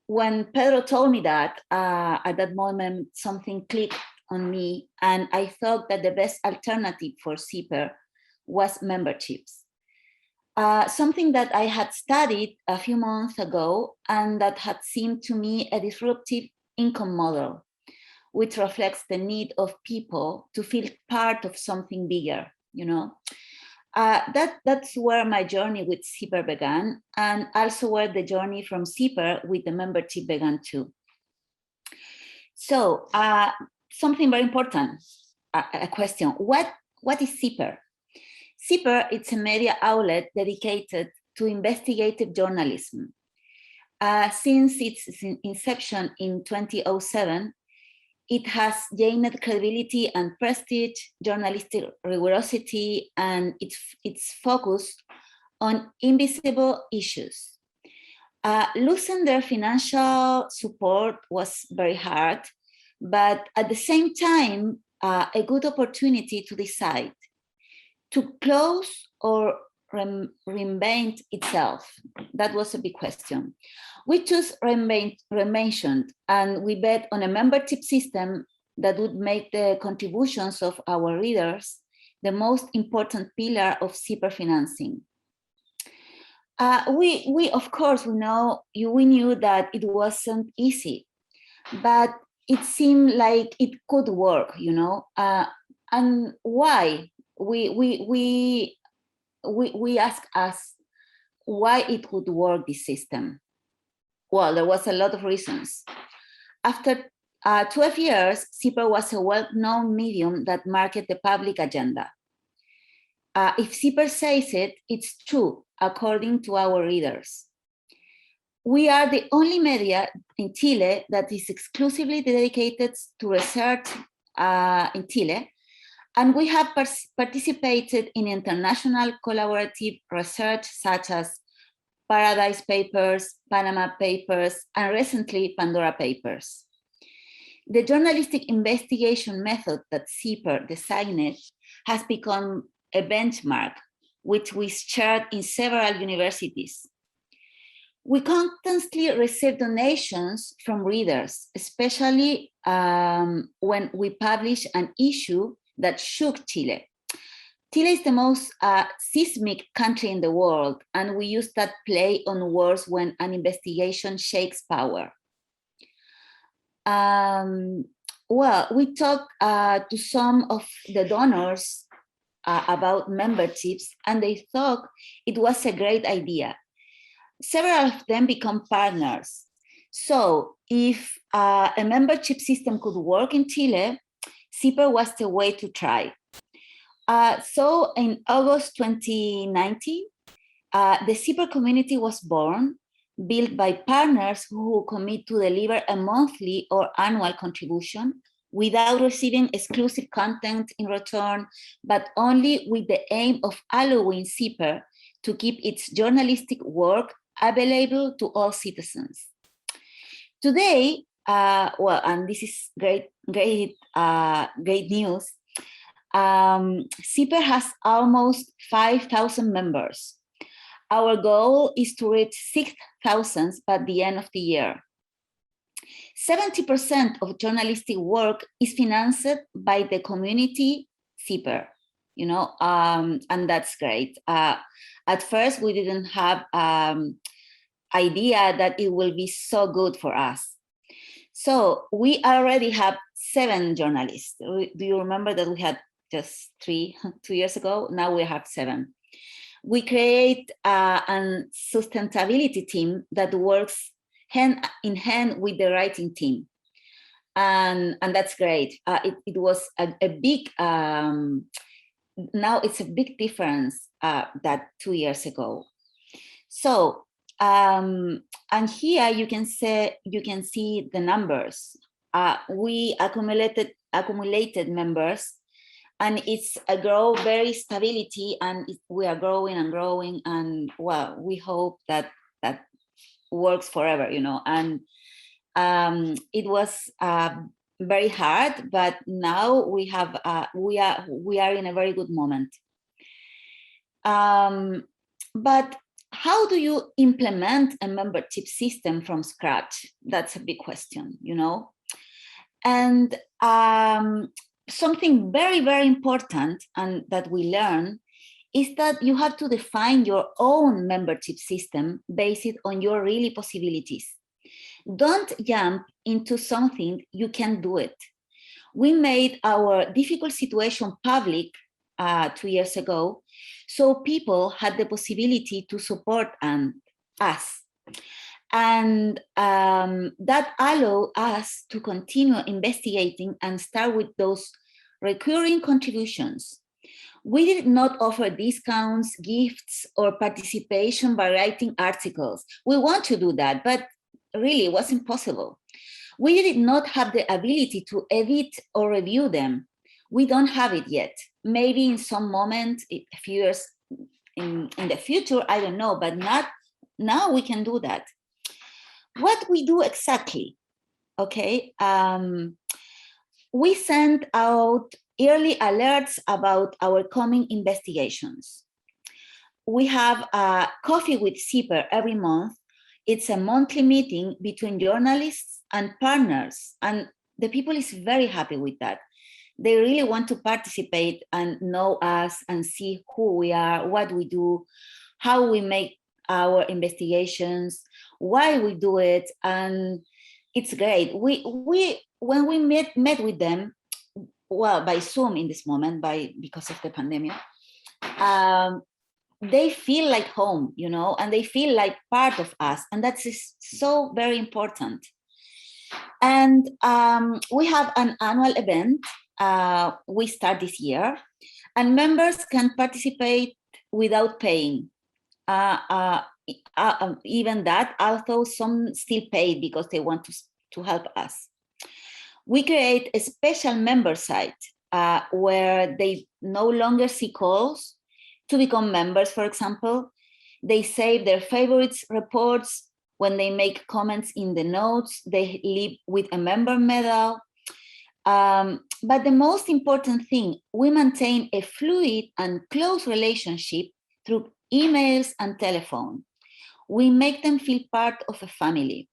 When Pedro told me that, at that moment, something clicked on me, and I thought that the best alternative for CIPER was memberships. Something that I had studied a few months ago, and that had seemed to me a disruptive income model, which reflects the need of people to feel part of something bigger, That's where my journey with CIPER began, and also where the journey from CIPER with the membership began too. So something very important, a question, what is CIPER? CIPER, it's a media outlet dedicated to investigative journalism. Since its inception in 2007, it has gained credibility and prestige, journalistic rigorosity, and it's focused on invisible issues. Losing their financial support was very hard, but at the same time, a good opportunity to decide to close or reinvent itself. That was a big question. We chose reinvention, and we bet on a membership system that would make the contributions of our readers the most important pillar of CIPER financing. We of course, we knew that it wasn't easy, but it seemed like it could work, and why? We asked us why it would work, this system. Well, there was a lot of reasons. After 12 years, CIPER was a well-known medium that marketed the public agenda. If CIPER says it, it's true, according to our readers. We are the only media in Chile that is exclusively dedicated to research in Chile, and we have participated in international collaborative research such as Paradise Papers, Panama Papers, and recently Pandora Papers. The journalistic investigation method that CIPER designed has become a benchmark, which we shared in several universities. We constantly receive donations from readers, especially when we publish an issue that shook Chile. Chile is the most seismic country in the world, and we use that play on words when an investigation shakes power. Well, we talked to some of the donors about memberships, and they thought it was a great idea. Several of them become partners. So if a membership system could work in Chile, CIPER was the way to try. So in August 2019, the CIPER community was born, built by partners who commit to deliver a monthly or annual contribution without receiving exclusive content in return, but only with the aim of allowing CIPER to keep its journalistic work available to all citizens. Today, well, and this is great news, CIPER has almost 5,000 members. Our goal is to reach 6,000 by the end of the year. 70% of journalistic work is financed by the community CIPER, and that's great. At first, we didn't have idea that it will be so good for us. So we already have 7 journalists. Do you remember that we had just 3 2 years ago? Now we have 7. We create a sustainability team that works hand in hand with the writing team. And that's great. It was a big, now it's a big difference that 2 years ago. So, and here you can see the numbers. We accumulated members, and it's a very stability, and we are growing and growing, and well, we hope that works forever, and it was very hard, but now we are in a very good moment. But how do you implement a membership system from scratch? That's a big question, and something very, very important, and that we learn, is that you have to define your own membership system based on your really possibilities. Don't jump into something you can't do it. We made our difficult situation public 2 years ago, so people had the possibility to support us. And that allowed us to continue investigating and start with those recurring contributions. We did not offer discounts, gifts, or participation by writing articles. We want to do that, but really it was impossible. We did not have the ability to edit or review them. We don't have it yet. Maybe in some moment, a few years in the future, I don't know, but not now we can do that. What we do exactly, okay? We send out early alerts about our coming investigations. We have a coffee with CIPER every month. It's a monthly meeting between journalists and partners, and the people is very happy with that. They really want to participate and know us and see who we are, what we do, how we make our investigations, why we do it, and it's great. When we met with them, well, by Zoom in this moment, because of the pandemic, they feel like home, you know, and they feel like part of us, and that's so very important. And we have an annual event we start this year, and members can participate without paying. Even that, although some still pay because they want to help us. We create a special member site where they no longer see calls to become members, for example. They save their favorites reports. When they make comments in the notes, they leave with a member medal. But the most important thing, we maintain a fluid and close relationship through emails and telephone. We make them feel part of a family.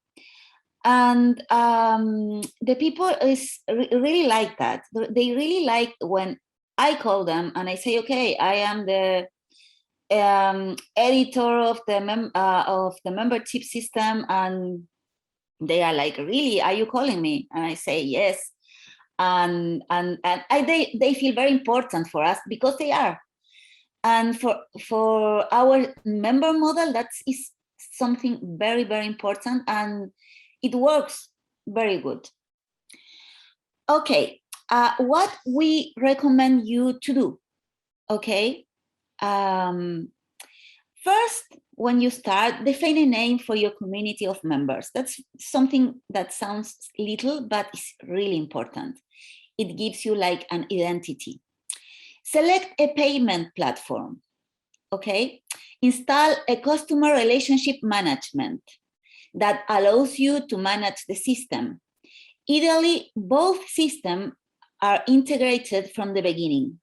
And the people really like that. They really like when I call them and I say, okay, I am the editor of the membership system, and they are like, really, are you calling me? And I say yes, and they feel very important for us because they are. And for our member model, that is something very, very important, and it works very good. Okay, what we recommend you to do, okay? First, when you start, define a name for your community of members. That's something that sounds little, but it's really important. It gives you like an identity. Select a payment platform, okay? Install a customer relationship management that allows you to manage the system. Ideally, both systems are integrated from the beginning.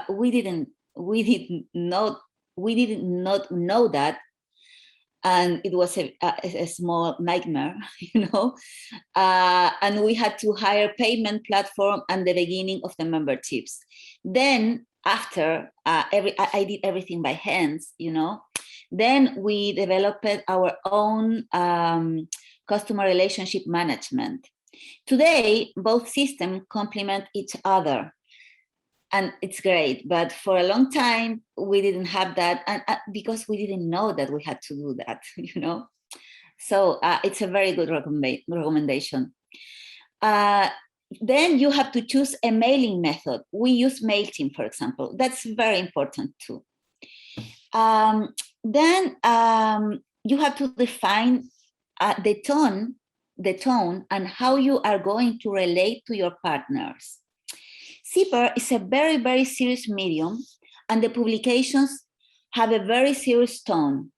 We did not know that, and it was a small nightmare, you know. And we had to hire payment platform at the beginning of the memberships. Then after I did everything by hands, you know. Then we developed our own customer relationship management. Today, both systems complement each other, and it's great. But for a long time, we didn't have that, and because we didn't know that we had to do that, you know. So it's a very good recommendation. Then you have to choose a mailing method. We use MailChimp, for example. That's very important too. Then you have to define the tone and how you are going to relate to your partners. CIPER is a very, very serious medium, and the publications have a very serious tone.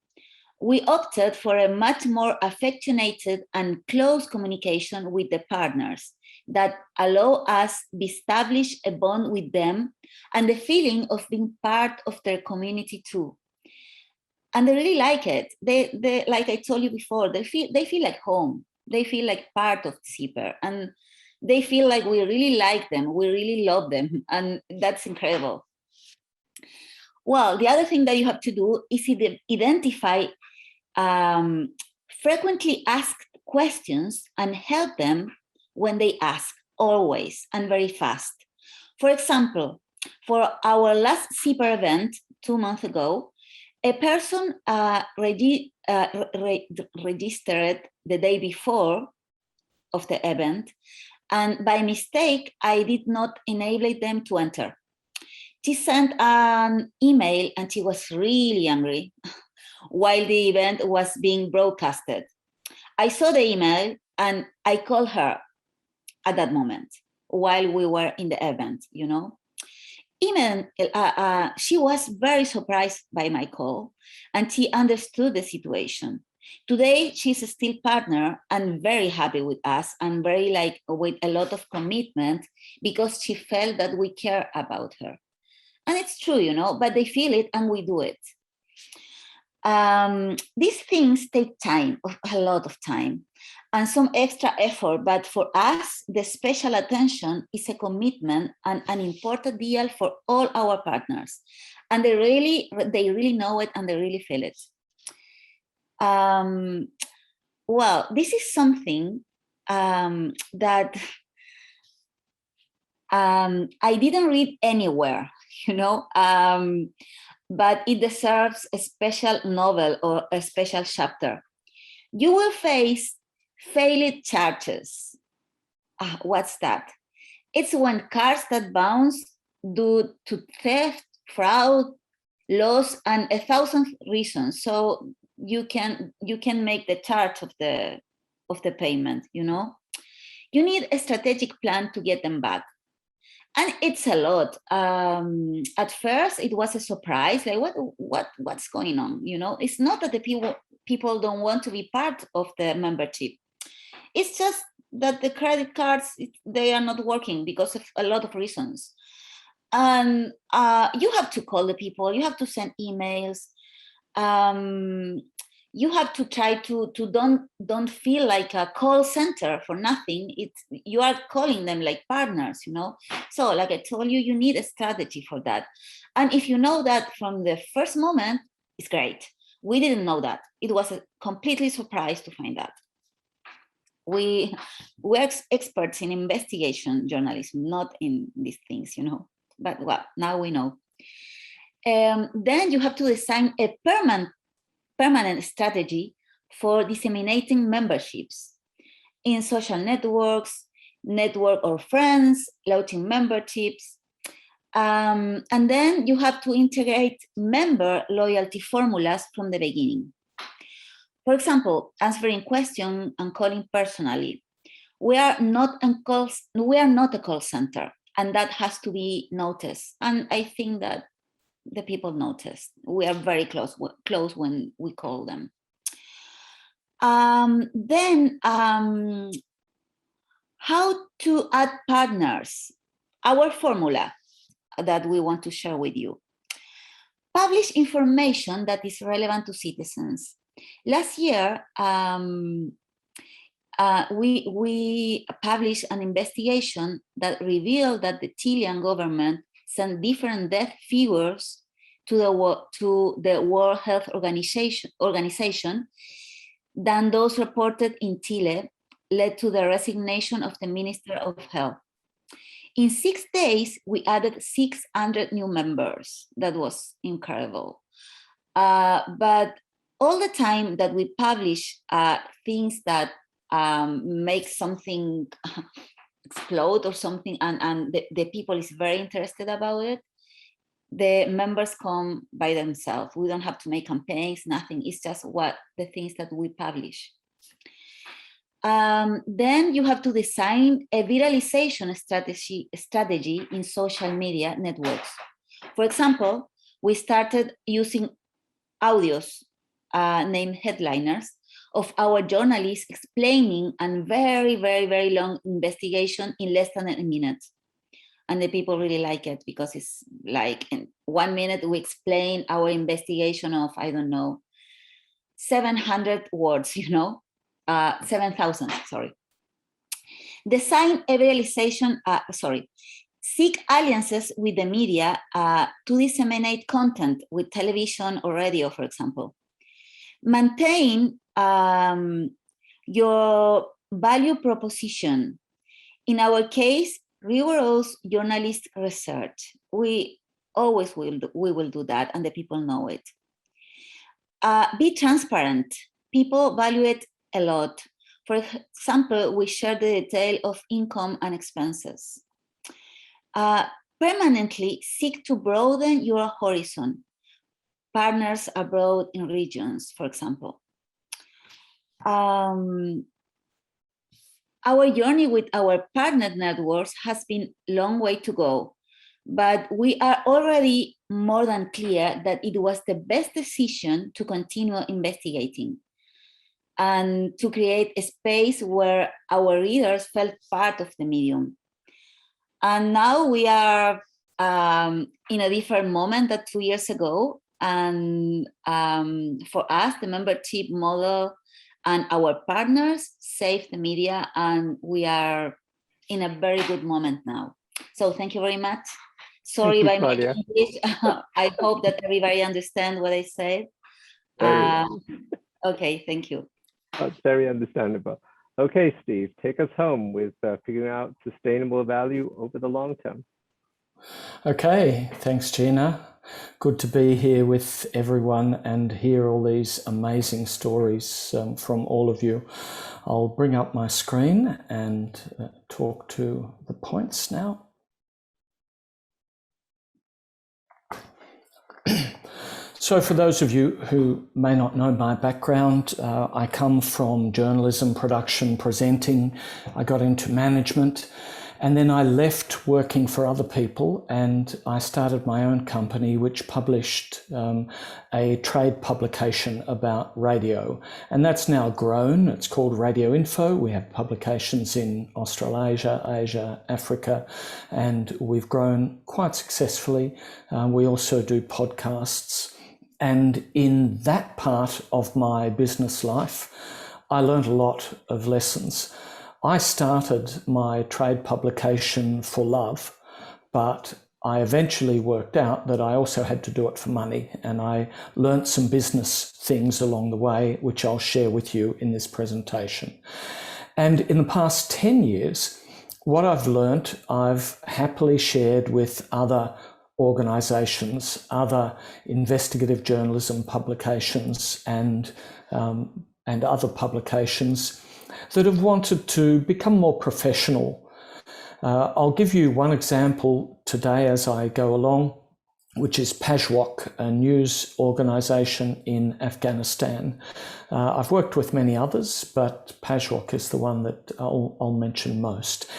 We opted for a much more affectionate and close communication with the partners that allow us to establish a bond with them and the feeling of being part of their community too. And they really like it. They like I told you before, they feel like home. They feel like part of CIPER, and they feel like we really like them, we really love them, and that's incredible. Well, the other thing that you have to do is identify frequently asked questions and help them when they ask, always and very fast. For example, for our last CIPER event 2 months ago, a person registered the day before of the event, and by mistake, I did not enable them to enter. She sent an email and she was really angry while the event was being broadcasted. I saw the email And I called her at that moment while we were in the event, you know. Even she was very surprised by my call, and she understood the situation. Today, she's a still partner and very happy with us, and very like with a lot of commitment, because she felt that we care about her. And it's true, you know, but they feel it and we do it. These things take time, a lot of time, and some extra effort, but for us, the special attention is a commitment and an important deal for all our partners. And they really know it and they really feel it. Well, this is something that I didn't read anywhere, you know, but it deserves a special novel or a special chapter. You will face failed charges. What's that? It's when cards that bounce due to theft, fraud, loss, and 1,000 reasons. So you can make the charge of the payment, you know. You need a strategic plan to get them back. And it's a lot. At first, it was a surprise, like what's going on? You know, it's not that the people don't want to be part of the membership. It's just that the credit cards, they are not working because of a lot of reasons. And you have to call the people, you have to send emails. You have to try to don't feel like a call center for nothing. You are calling them like partners, you know. So like I told you, you need a strategy for that. And if you know that from the first moment, it's great. We didn't know that. It was a completely surprise to find that. We're experts in investigation journalism, not in these things, you know. But well, now we know. Then you have to design a permanent strategy for disseminating memberships in social networks, network or friends, launching memberships. And then you have to integrate member loyalty formulas from the beginning. For example, answering questions and calling personally. We are not a call center, and that has to be noticed. And I think that the people notice. We are very close when we call them. Then how to add partners. Our formula that we want to share with you. Publish information that is relevant to citizens. Last year, we published an investigation that revealed that the Chilean government sent different death figures to the World Health Organization than those reported in Chile, led to the resignation of the Minister of Health. In 6 days, we added 600 new members. That was incredible. But all the time that we publish things that make something explode or something, and the people is very interested about it, the members come by themselves. We don't have to make campaigns, nothing. It's just the things that we publish. Then you have to design a viralization strategy in social media networks. For example, we started using audios named headliners of our journalists explaining a very, very, very long investigation in less than a minute. And the people really like it because it's like in 1 minute we explain our investigation of, I don't know, 700 words, you know, 7,000, sorry. Design a viralization, seek alliances with the media to disseminate content with television or radio, for example. Maintain your value proposition. In our case, rigorous journalist research. We always will do that, and the people know it. Be transparent. People value it a lot. For example, we share the detail of income and expenses. Permanently seek to broaden your horizon. Partners abroad in regions, for example. our journey with our partner networks has been a long way to go, but we are already more than clear that it was the best decision to continue investigating and to create a space where our readers felt part of the medium. And now we are in a different moment than 2 years ago. And for us, the membership model and our partners save the media, and we are in a very good moment now. So thank you very much. Sorry by my English. I hope that everybody understands what I said. Okay, thank you. That's very understandable. Okay, Steve, take us home with figuring out sustainable value over the long term. Okay, thanks, Gina. Good to be here with everyone and hear all these amazing stories from all of you. I'll bring up my screen and talk to the points now. So for those of you who may not know my background, I come from journalism, production, presenting. I got into management, and then I left working for other people and I started my own company which published a trade publication about radio. And that's now grown. It's called Radio Info. We have publications in Australasia, Asia, Africa, and we've grown quite successfully. We also do podcasts. And in that part of my business life, I learned a lot of lessons. I started my trade publication for love, but I eventually worked out that I also had to do it for money, and I learned some business things along the way, which I'll share with you in this presentation. And in the past 10 years, what I've learned, I've happily shared with other organisations, other investigative journalism publications, and other publications that have wanted to become more professional. I'll give you one example today as I go along, which is Pajwok, a news organisation in Afghanistan. I've worked with many others, but Pajwok is the one that I'll mention most.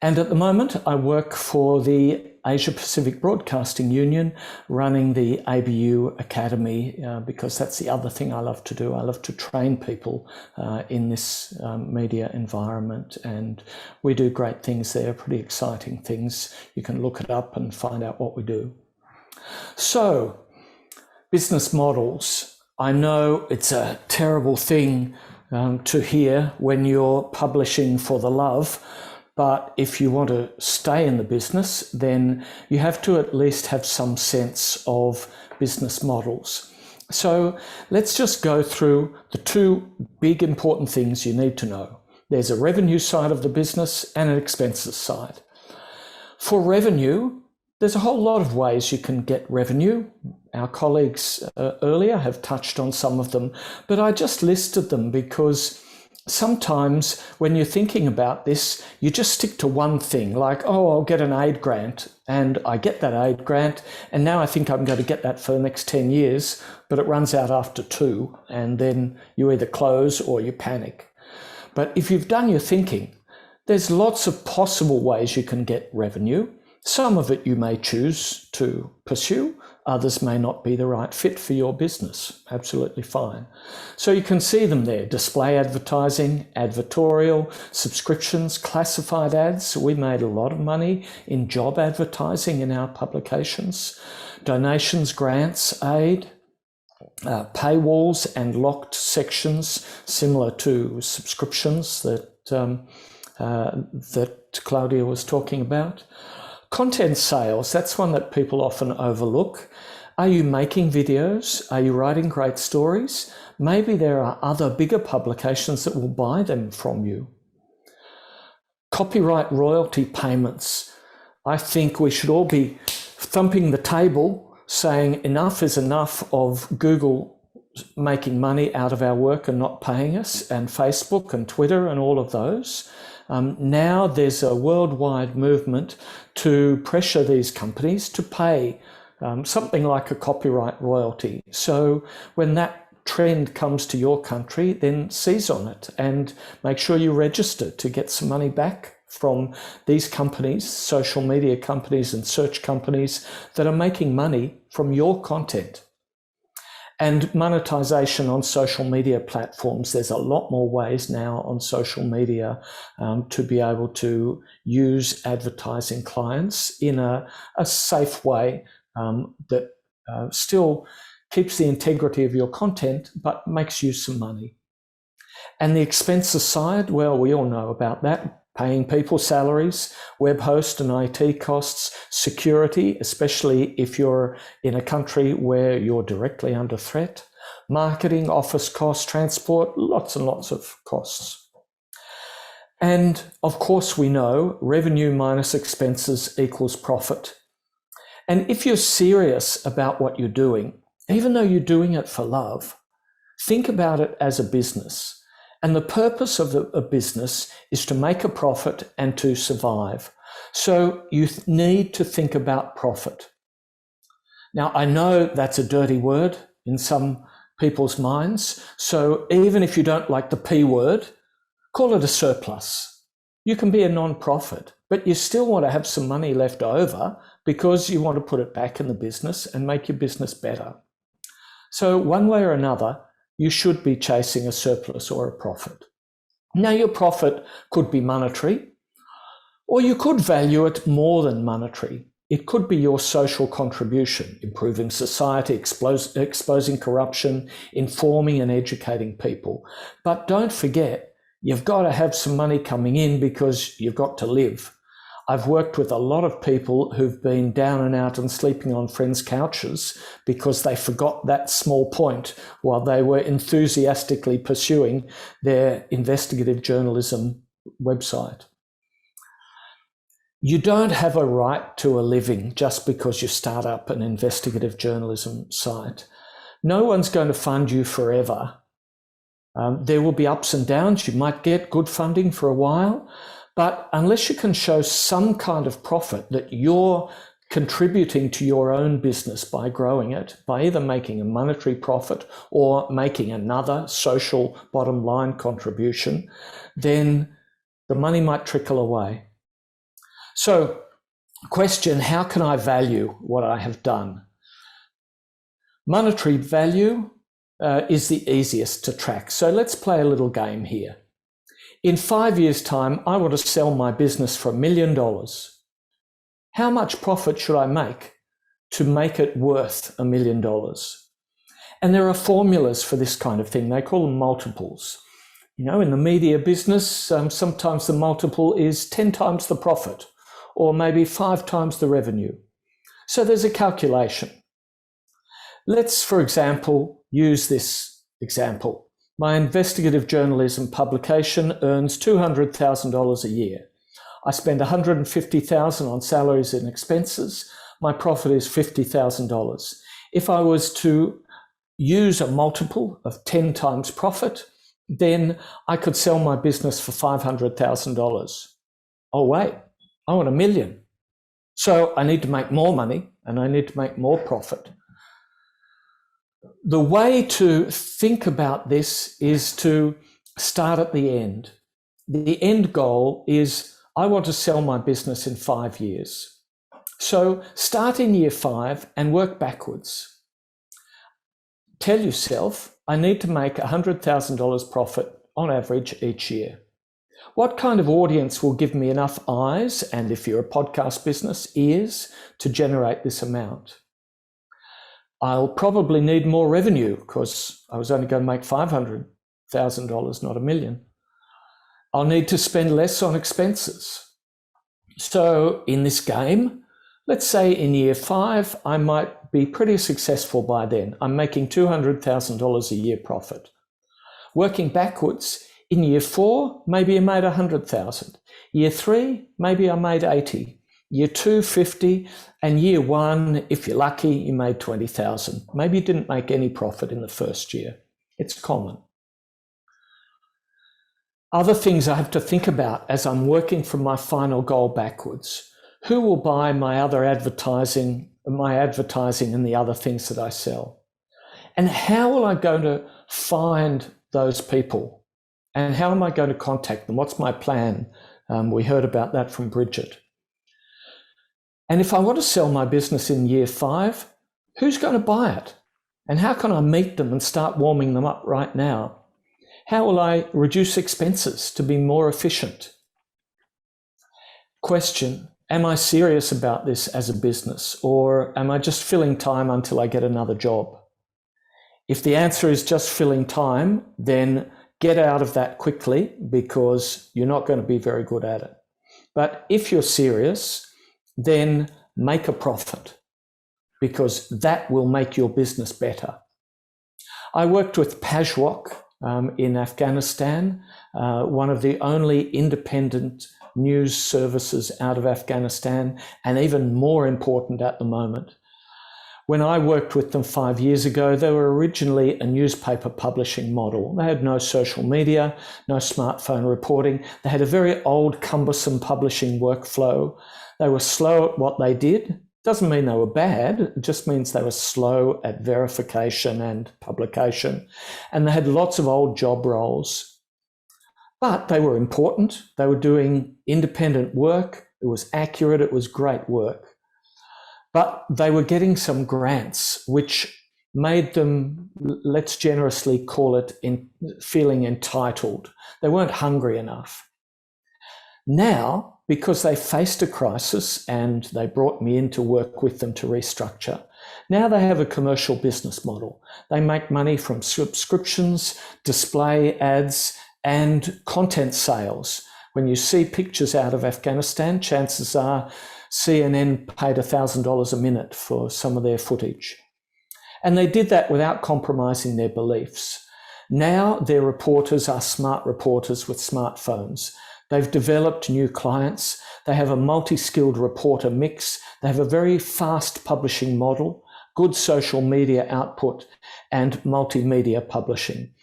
And at the moment, I work for the Asia Pacific Broadcasting Union, running the ABU Academy, because that's the other thing I love to do. I love to train people in this media environment, and we do great things there, pretty exciting things. You can look it up and find out what we do. So, business models. I know it's a terrible thing to hear when you're publishing for the love, but if you want to stay in the business, then you have to at least have some sense of business models. So let's just go through the two big important things you need to know. There's a revenue side of the business and an expenses side. For revenue, there's a whole lot of ways you can get revenue. Our colleagues earlier have touched on some of them, but I just listed them because sometimes when you're thinking about this, you just stick to one thing, like, oh, I'll get an aid grant, and I get that aid grant, and now I think I'm going to get that for the next 10 years, but it runs out after 2, and then you either close or you panic. But if you've done your thinking, there's lots of possible ways you can get revenue. Some of it you may choose to pursue, others may not be the right fit for your business. Absolutely fine. So you can see them there: display advertising, advertorial, subscriptions, classified ads. We made a lot of money in job advertising in our publications, donations, grants, aid, paywalls and locked sections, similar to subscriptions that Claudia was talking about. Content sales, that's one that people often overlook. Are you making videos? Are you writing great stories? Maybe there are other bigger publications that will buy them from you. Copyright royalty payments. I think we should all be thumping the table saying enough is enough of Google making money out of our work and not paying us, and Facebook and Twitter and all of those. Now there's a worldwide movement to pressure these companies to pay something like a copyright royalty. So when that trend comes to your country, then seize on it and make sure you register to get some money back from these companies, social media companies and search companies that are making money from your content. And monetization on social media platforms, there's a lot more ways now on social media to be able to use advertising clients in a safe way that still keeps the integrity of your content, but makes you some money. And the expenses side, well, we all know about that. Paying people salaries, web host and IT costs, security, especially if you're in a country where you're directly under threat, marketing, office costs, transport, lots and lots of costs. And of course, we know revenue minus expenses equals profit. And if you're serious about what you're doing, even though you're doing it for love, think about it as a business. And the purpose of a business is to make a profit and to survive. So you need to think about profit. Now, I know that's a dirty word in some people's minds. So even if you don't like the P word, call it a surplus. You can be a non-profit, but you still want to have some money left over because you want to put it back in the business and make your business better. So one way or another, you should be chasing a surplus or a profit. Now, your profit could be monetary, or you could value it more than monetary. It could be your social contribution, improving society, exposing corruption, informing and educating people. But don't forget, you've got to have some money coming in because you've got to live. I've worked with a lot of people who've been down and out and sleeping on friends' couches because they forgot that small point while they were enthusiastically pursuing their investigative journalism website. You don't have a right to a living just because you start up an investigative journalism site. No one's going to fund you forever. There will be ups and downs. You might get good funding for a while. But unless you can show some kind of profit that you're contributing to your own business by growing it, by either making a monetary profit or making another social bottom line contribution, then the money might trickle away. So, question, how can I value what I have done? Monetary value is the easiest to track. So let's play a little game here. In 5 years' time, I want to sell my business for $1 million. How much profit should I make to make it worth $1 million? And there are formulas for this kind of thing. They call them multiples. You know, in the media business, sometimes the multiple is 10 times the profit or maybe 5 times the revenue. So there's a calculation. Let's, for example, use this example. My investigative journalism publication earns $200,000 a year. I spend $150,000 on salaries and expenses. My profit is $50,000. If I was to use a multiple of 10 times profit, then I could sell my business for $500,000. Oh, wait, I want $1 million. So I need to make more money and I need to make more profit. The way to think about this is to start at the end. The end goal is I want to sell my business in 5 years. So start in year 5 and work backwards. Tell yourself, I need to make $100,000 profit on average each year. What kind of audience will give me enough eyes, and if you're a podcast business, ears, to generate this amount? I'll probably need more revenue because I was only going to make $500,000, not $1 million. I'll need to spend less on expenses. So in this game, let's say in year 5, I might be pretty successful by then. I'm making $200,000 a year profit. Working backwards, in year 4, maybe I made $100,000. Year 3, maybe I made $80,000. Year 2, $50,000, and year 1, if you're lucky, you made $20,000. Maybe you didn't make any profit in the first year. It's common. Other things I have to think about as I'm working from my final goal backwards. Who will buy my other advertising and the other things that I sell? And how will I go to find those people? And how am I going to contact them? What's my plan? We heard about that from Bridget. And if I want to sell my business in year 5, who's going to buy it? And how can I meet them and start warming them up right now? How will I reduce expenses to be more efficient? Question, am I serious about this as a business, or am I just filling time until I get another job? If the answer is just filling time, then get out of that quickly, because you're not going to be very good at it. But if you're serious, then make a profit, because that will make your business better. I worked with Pajwok in Afghanistan, one of the only independent news services out of Afghanistan, and even more important at the moment. When I worked with them 5 years ago, they were originally a newspaper publishing model. They had no social media, no smartphone reporting. They had a very old, cumbersome publishing workflow. They were slow at what they did. Doesn't mean they were bad, it just means they were slow at verification and publication. And they had lots of old job roles. But they were important. They were doing independent work. It was accurate. It was great work. But they were getting some grants, which made them, let's generously call it, feeling entitled. They weren't hungry enough. Now, because they faced a crisis and they brought me in to work with them to restructure, now they have a commercial business model. They make money from subscriptions, display ads, and content sales. When you see pictures out of Afghanistan, chances are CNN paid $1,000 a minute for some of their footage. And they did that without compromising their beliefs. Now their reporters are smart reporters with smartphones. They've developed new clients. They have a multi-skilled reporter mix. They have a very fast publishing model, good social media output, and multimedia publishing.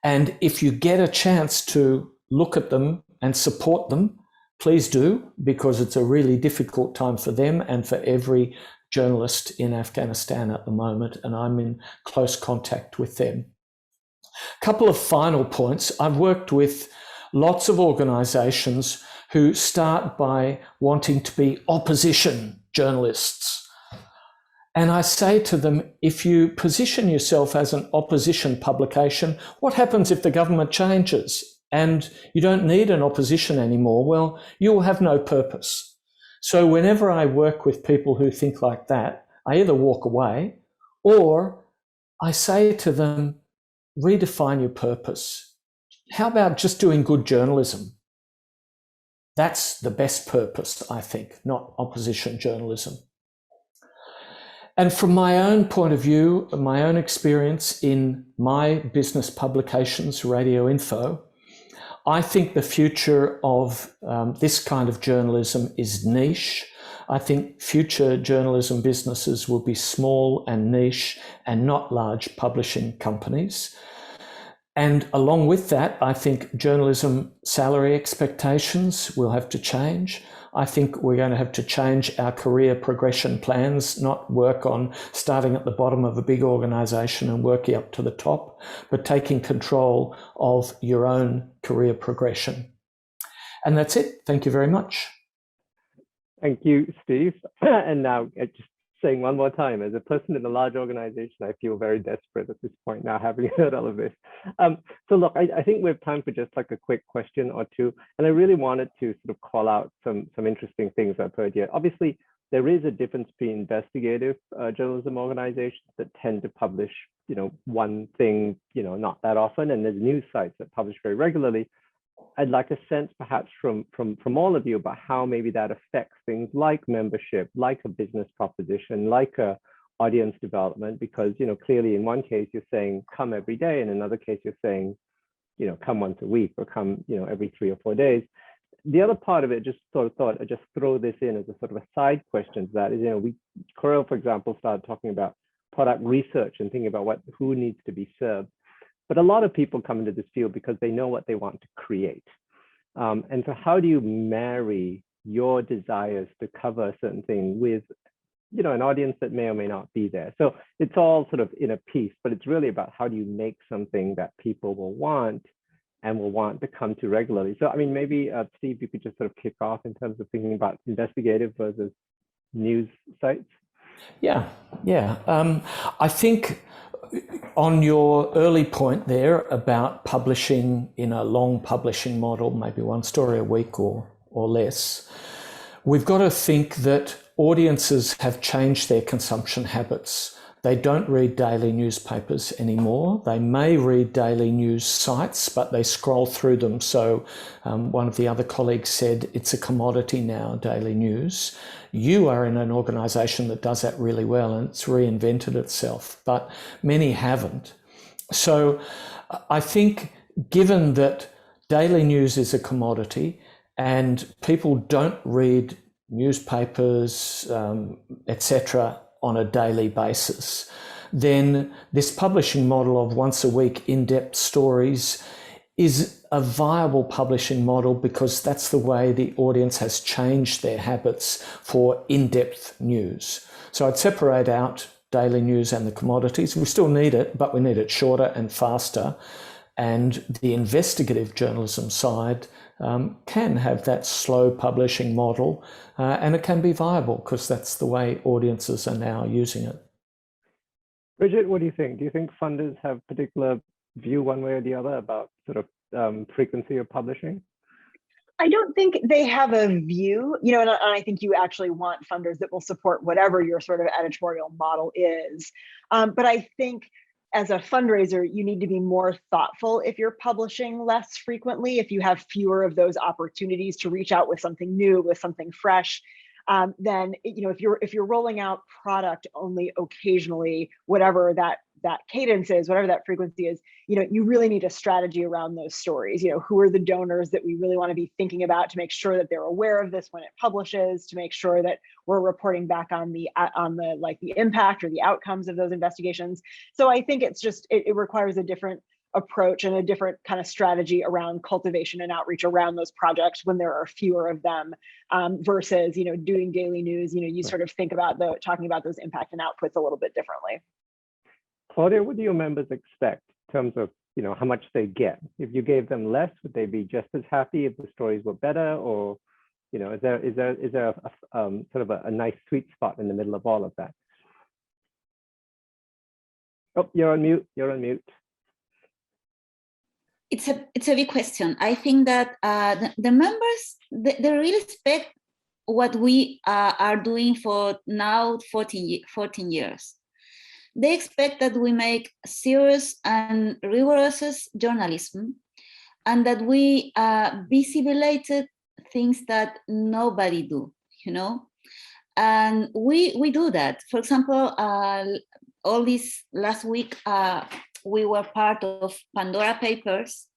And if you get a chance to look at them and support them, please do, because it's a really difficult time for them and for every journalist in Afghanistan at the moment, and I'm in close contact with them. A couple of final points. I've worked with lots of organisations who start by wanting to be opposition journalists. And I say to them, if you position yourself as an opposition publication, what happens if the government changes and you don't need an opposition anymore? Well, you'll have no purpose. So whenever I work with people who think like that, I either walk away or I say to them, redefine your purpose. How about just doing good journalism? That's the best purpose, I think, not opposition journalism. And from my own point of view, my own experience in my business publications, Radio Info, I think the future of this kind of journalism is niche. I think future journalism businesses will be small and niche and not large publishing companies. And along with that, I think journalism salary expectations will have to change. I think we're going to have to change our career progression plans, not work on starting at the bottom of a big organisation and working up to the top, but taking control of your own career progression. And that's it. Thank you very much. Thank you, Steve. And now just saying one more time, as a person in a large organization, I feel very desperate at this point now, having heard all of this. So look, I think we have time for just like a quick question or two. And I really wanted to sort of call out some interesting things I've heard here. Obviously, there is a difference between investigative journalism organizations that tend to publish, one thing, not that often, and there's news sites that publish very regularly. I'd like a sense perhaps from all of you about how maybe that affects things like membership, like a business proposition, like a audience development, because, clearly in one case you're saying come every day, and in another case you're saying, come once a week or come, every 3 or 4 days. The other part of it, just sort of thought I'd just throw this in as a sort of a side question to that is, Corel, for example, started talking about product research and thinking about who needs to be served. But a lot of people come into this field because they know what they want to create. And so how do you marry your desires to cover a certain thing with an audience that may or may not be there. So it's all sort of in a piece, but it's really about how do you make something that people will want and will want to come to regularly. So, I mean, maybe Steve, you could just sort of kick off in terms of thinking about investigative versus news sites. Yeah. I think on your early point there about publishing in a long publishing model, maybe one story a week or less, we've got to think that audiences have changed their consumption habits. They don't read daily newspapers anymore. They may read daily news sites, but they scroll through them. So one of the other colleagues said, it's a commodity now, daily news. You are in an organisation that does that really well, and it's reinvented itself, but many haven't. So I think given that daily news is a commodity and people don't read newspapers, etc., on a daily basis, then this publishing model of once a week in-depth stories is a viable publishing model because that's the way the audience has changed their habits for in-depth news. So I'd separate out daily news and the commodities. We still need it, but we need it shorter and faster. And the investigative journalism side can have that slow publishing model, and it can be viable because that's the way audiences are now using it. Bridget, what do you think? Do you think funders have a particular view one way or the other about sort of frequency of publishing? I don't think they have a view, and I think you actually want funders that will support whatever your sort of editorial model is. But I think as a fundraiser, you need to be more thoughtful if you're publishing less frequently, if you have fewer of those opportunities to reach out with something new, with something fresh. Then if you're rolling out product only occasionally, whatever that cadence is, whatever that frequency is, you really need a strategy around those stories. Who are the donors that we really want to be thinking about to make sure that they're aware of this when it publishes, to make sure that we're reporting back on the impact or the outcomes of those investigations. So I think it's just it requires a different approach and a different kind of strategy around cultivation and outreach around those projects when there are fewer of them, versus doing daily news. You sort of think about talking about those impact and outputs a little bit differently. Claudia, what do your members expect in terms of how much they get? If you gave them less, would they be just as happy if the stories were better, or is there a sort of a nice sweet spot in the middle of all of that? Oh, you're on mute. You're on mute. It's a big question. I think that the members they really respect what we are doing for now 14 years. They expect that we make serious and rigorous journalism, and that we visibilized things that nobody do, and we do that. For example, all this last week, we were part of Pandora Papers,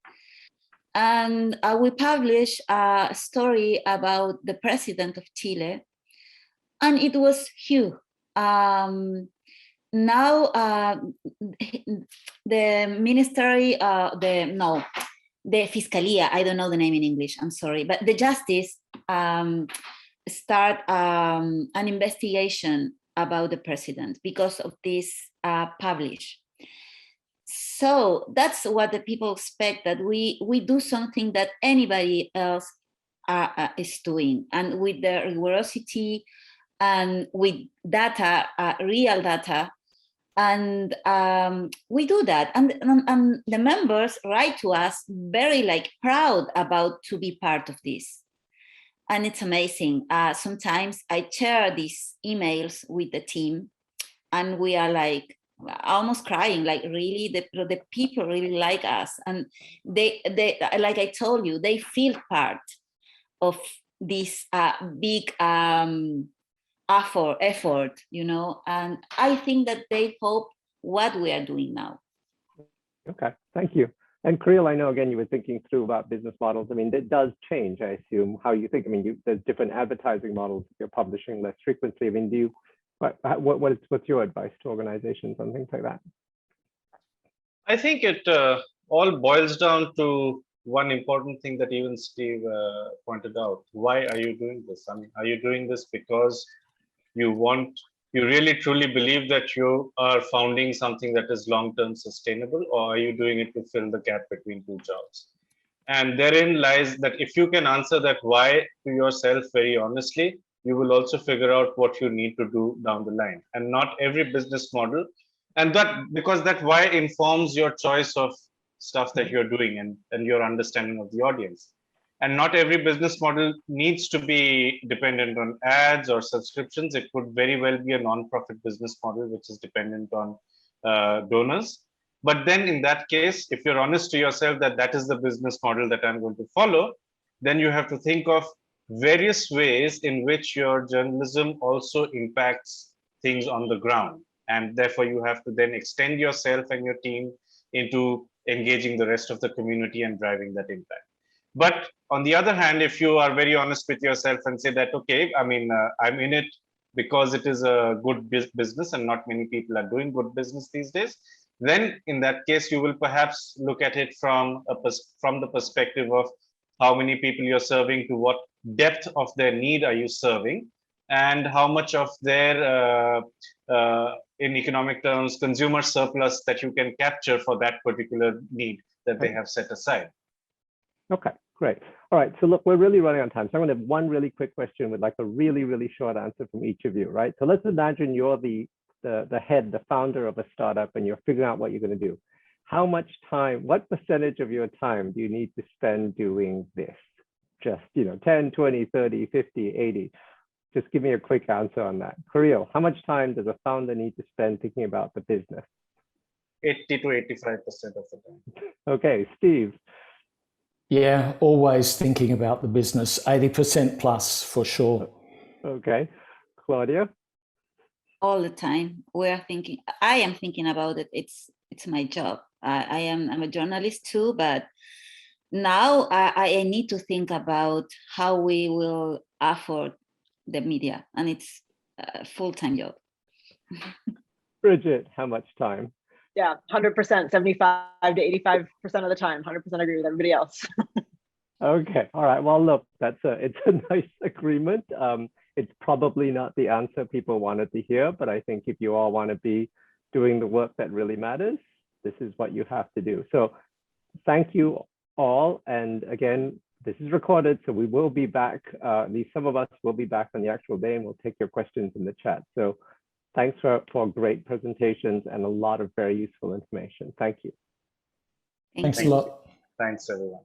and we published a story about the president of Chile, and it was huge. Now the ministry, the Fiscalia, I don't know the name in English, I'm sorry, but the justice start an investigation about the president because of this publish. So that's what the people expect, that we do something that anybody else is doing, and with the rigorosity and with data, real data. And we do that, and the members write to us very proud about to be part of this, and it's amazing. Sometimes I share these emails with the team, and we are almost crying. Really, the people really like us, and they like I told you, they feel part of this big effort, and I think that they hope what we are doing now. Okay, thank you. And Creel, I know again you were thinking through about business models. I mean, it does change, I assume, how you think. I mean, there's different advertising models if you're publishing less frequently. I mean, what's your advice to organizations on things like that? I think it all boils down to one important thing that even Steve pointed out. Why are you doing this? I mean, are you doing this because you want you really truly believe that you are founding something that is long-term sustainable, or are you doing it to fill the gap between two jobs? And therein lies that if you can answer that why to yourself very honestly, you will also figure out what you need to do down the line. And not every business model, and that because that why informs your choice of stuff that you're doing and your understanding of the audience. And not every business model needs to be dependent on ads or subscriptions. It could very well be a non-profit business model, which is dependent on donors. But then in that case, if you're honest to yourself that that is the business model that I'm going to follow, then you have to think of various ways in which your journalism also impacts things on the ground. And therefore, you have to then extend yourself and your team into engaging the rest of the community and driving that impact. But on the other hand, if you are very honest with yourself and say that, okay, I mean, I'm in it because it is a good business and not many people are doing good business these days, then in that case, you will perhaps look at it from the perspective of how many people you're serving, to what depth of their need are you serving, and how much of their, in economic terms, consumer surplus that you can capture for that particular need that they have set aside. Okay, great. All right, so look, we're really running on time. So I'm going to have one really quick question with like a really, really short answer from each of you, right? So let's imagine you're the head, the founder of a startup, and you're figuring out what you're going to do. How much time, what percentage of your time do you need to spend doing this? Just, 10, 20, 30, 50, 80. Just give me a quick answer on that. Kirill, how much time does a founder need to spend thinking about the business? 80 to 85% of the time. Okay, Steve. Yeah, always thinking about the business, 80% plus for sure. Okay, Claudia. All the time I am thinking about it. It's my job. I'm a journalist too, but now I need to think about how we will afford the media, and it's a full-time job. Bridget, how much time? Yeah, 100%, 75 to 85% of the time. 100% agree with everybody else. Okay, all right. Well, look, it's a nice agreement. It's probably not the answer people wanted to hear, but I think if you all want to be doing the work that really matters, this is what you have to do. So thank you all. And again, this is recorded, so we will be back. At least some of us will be back on the actual day, and we'll take your questions in the chat. So thanks for great presentations and a lot of very useful information. Thank you. Thanks a lot. Thanks, everyone.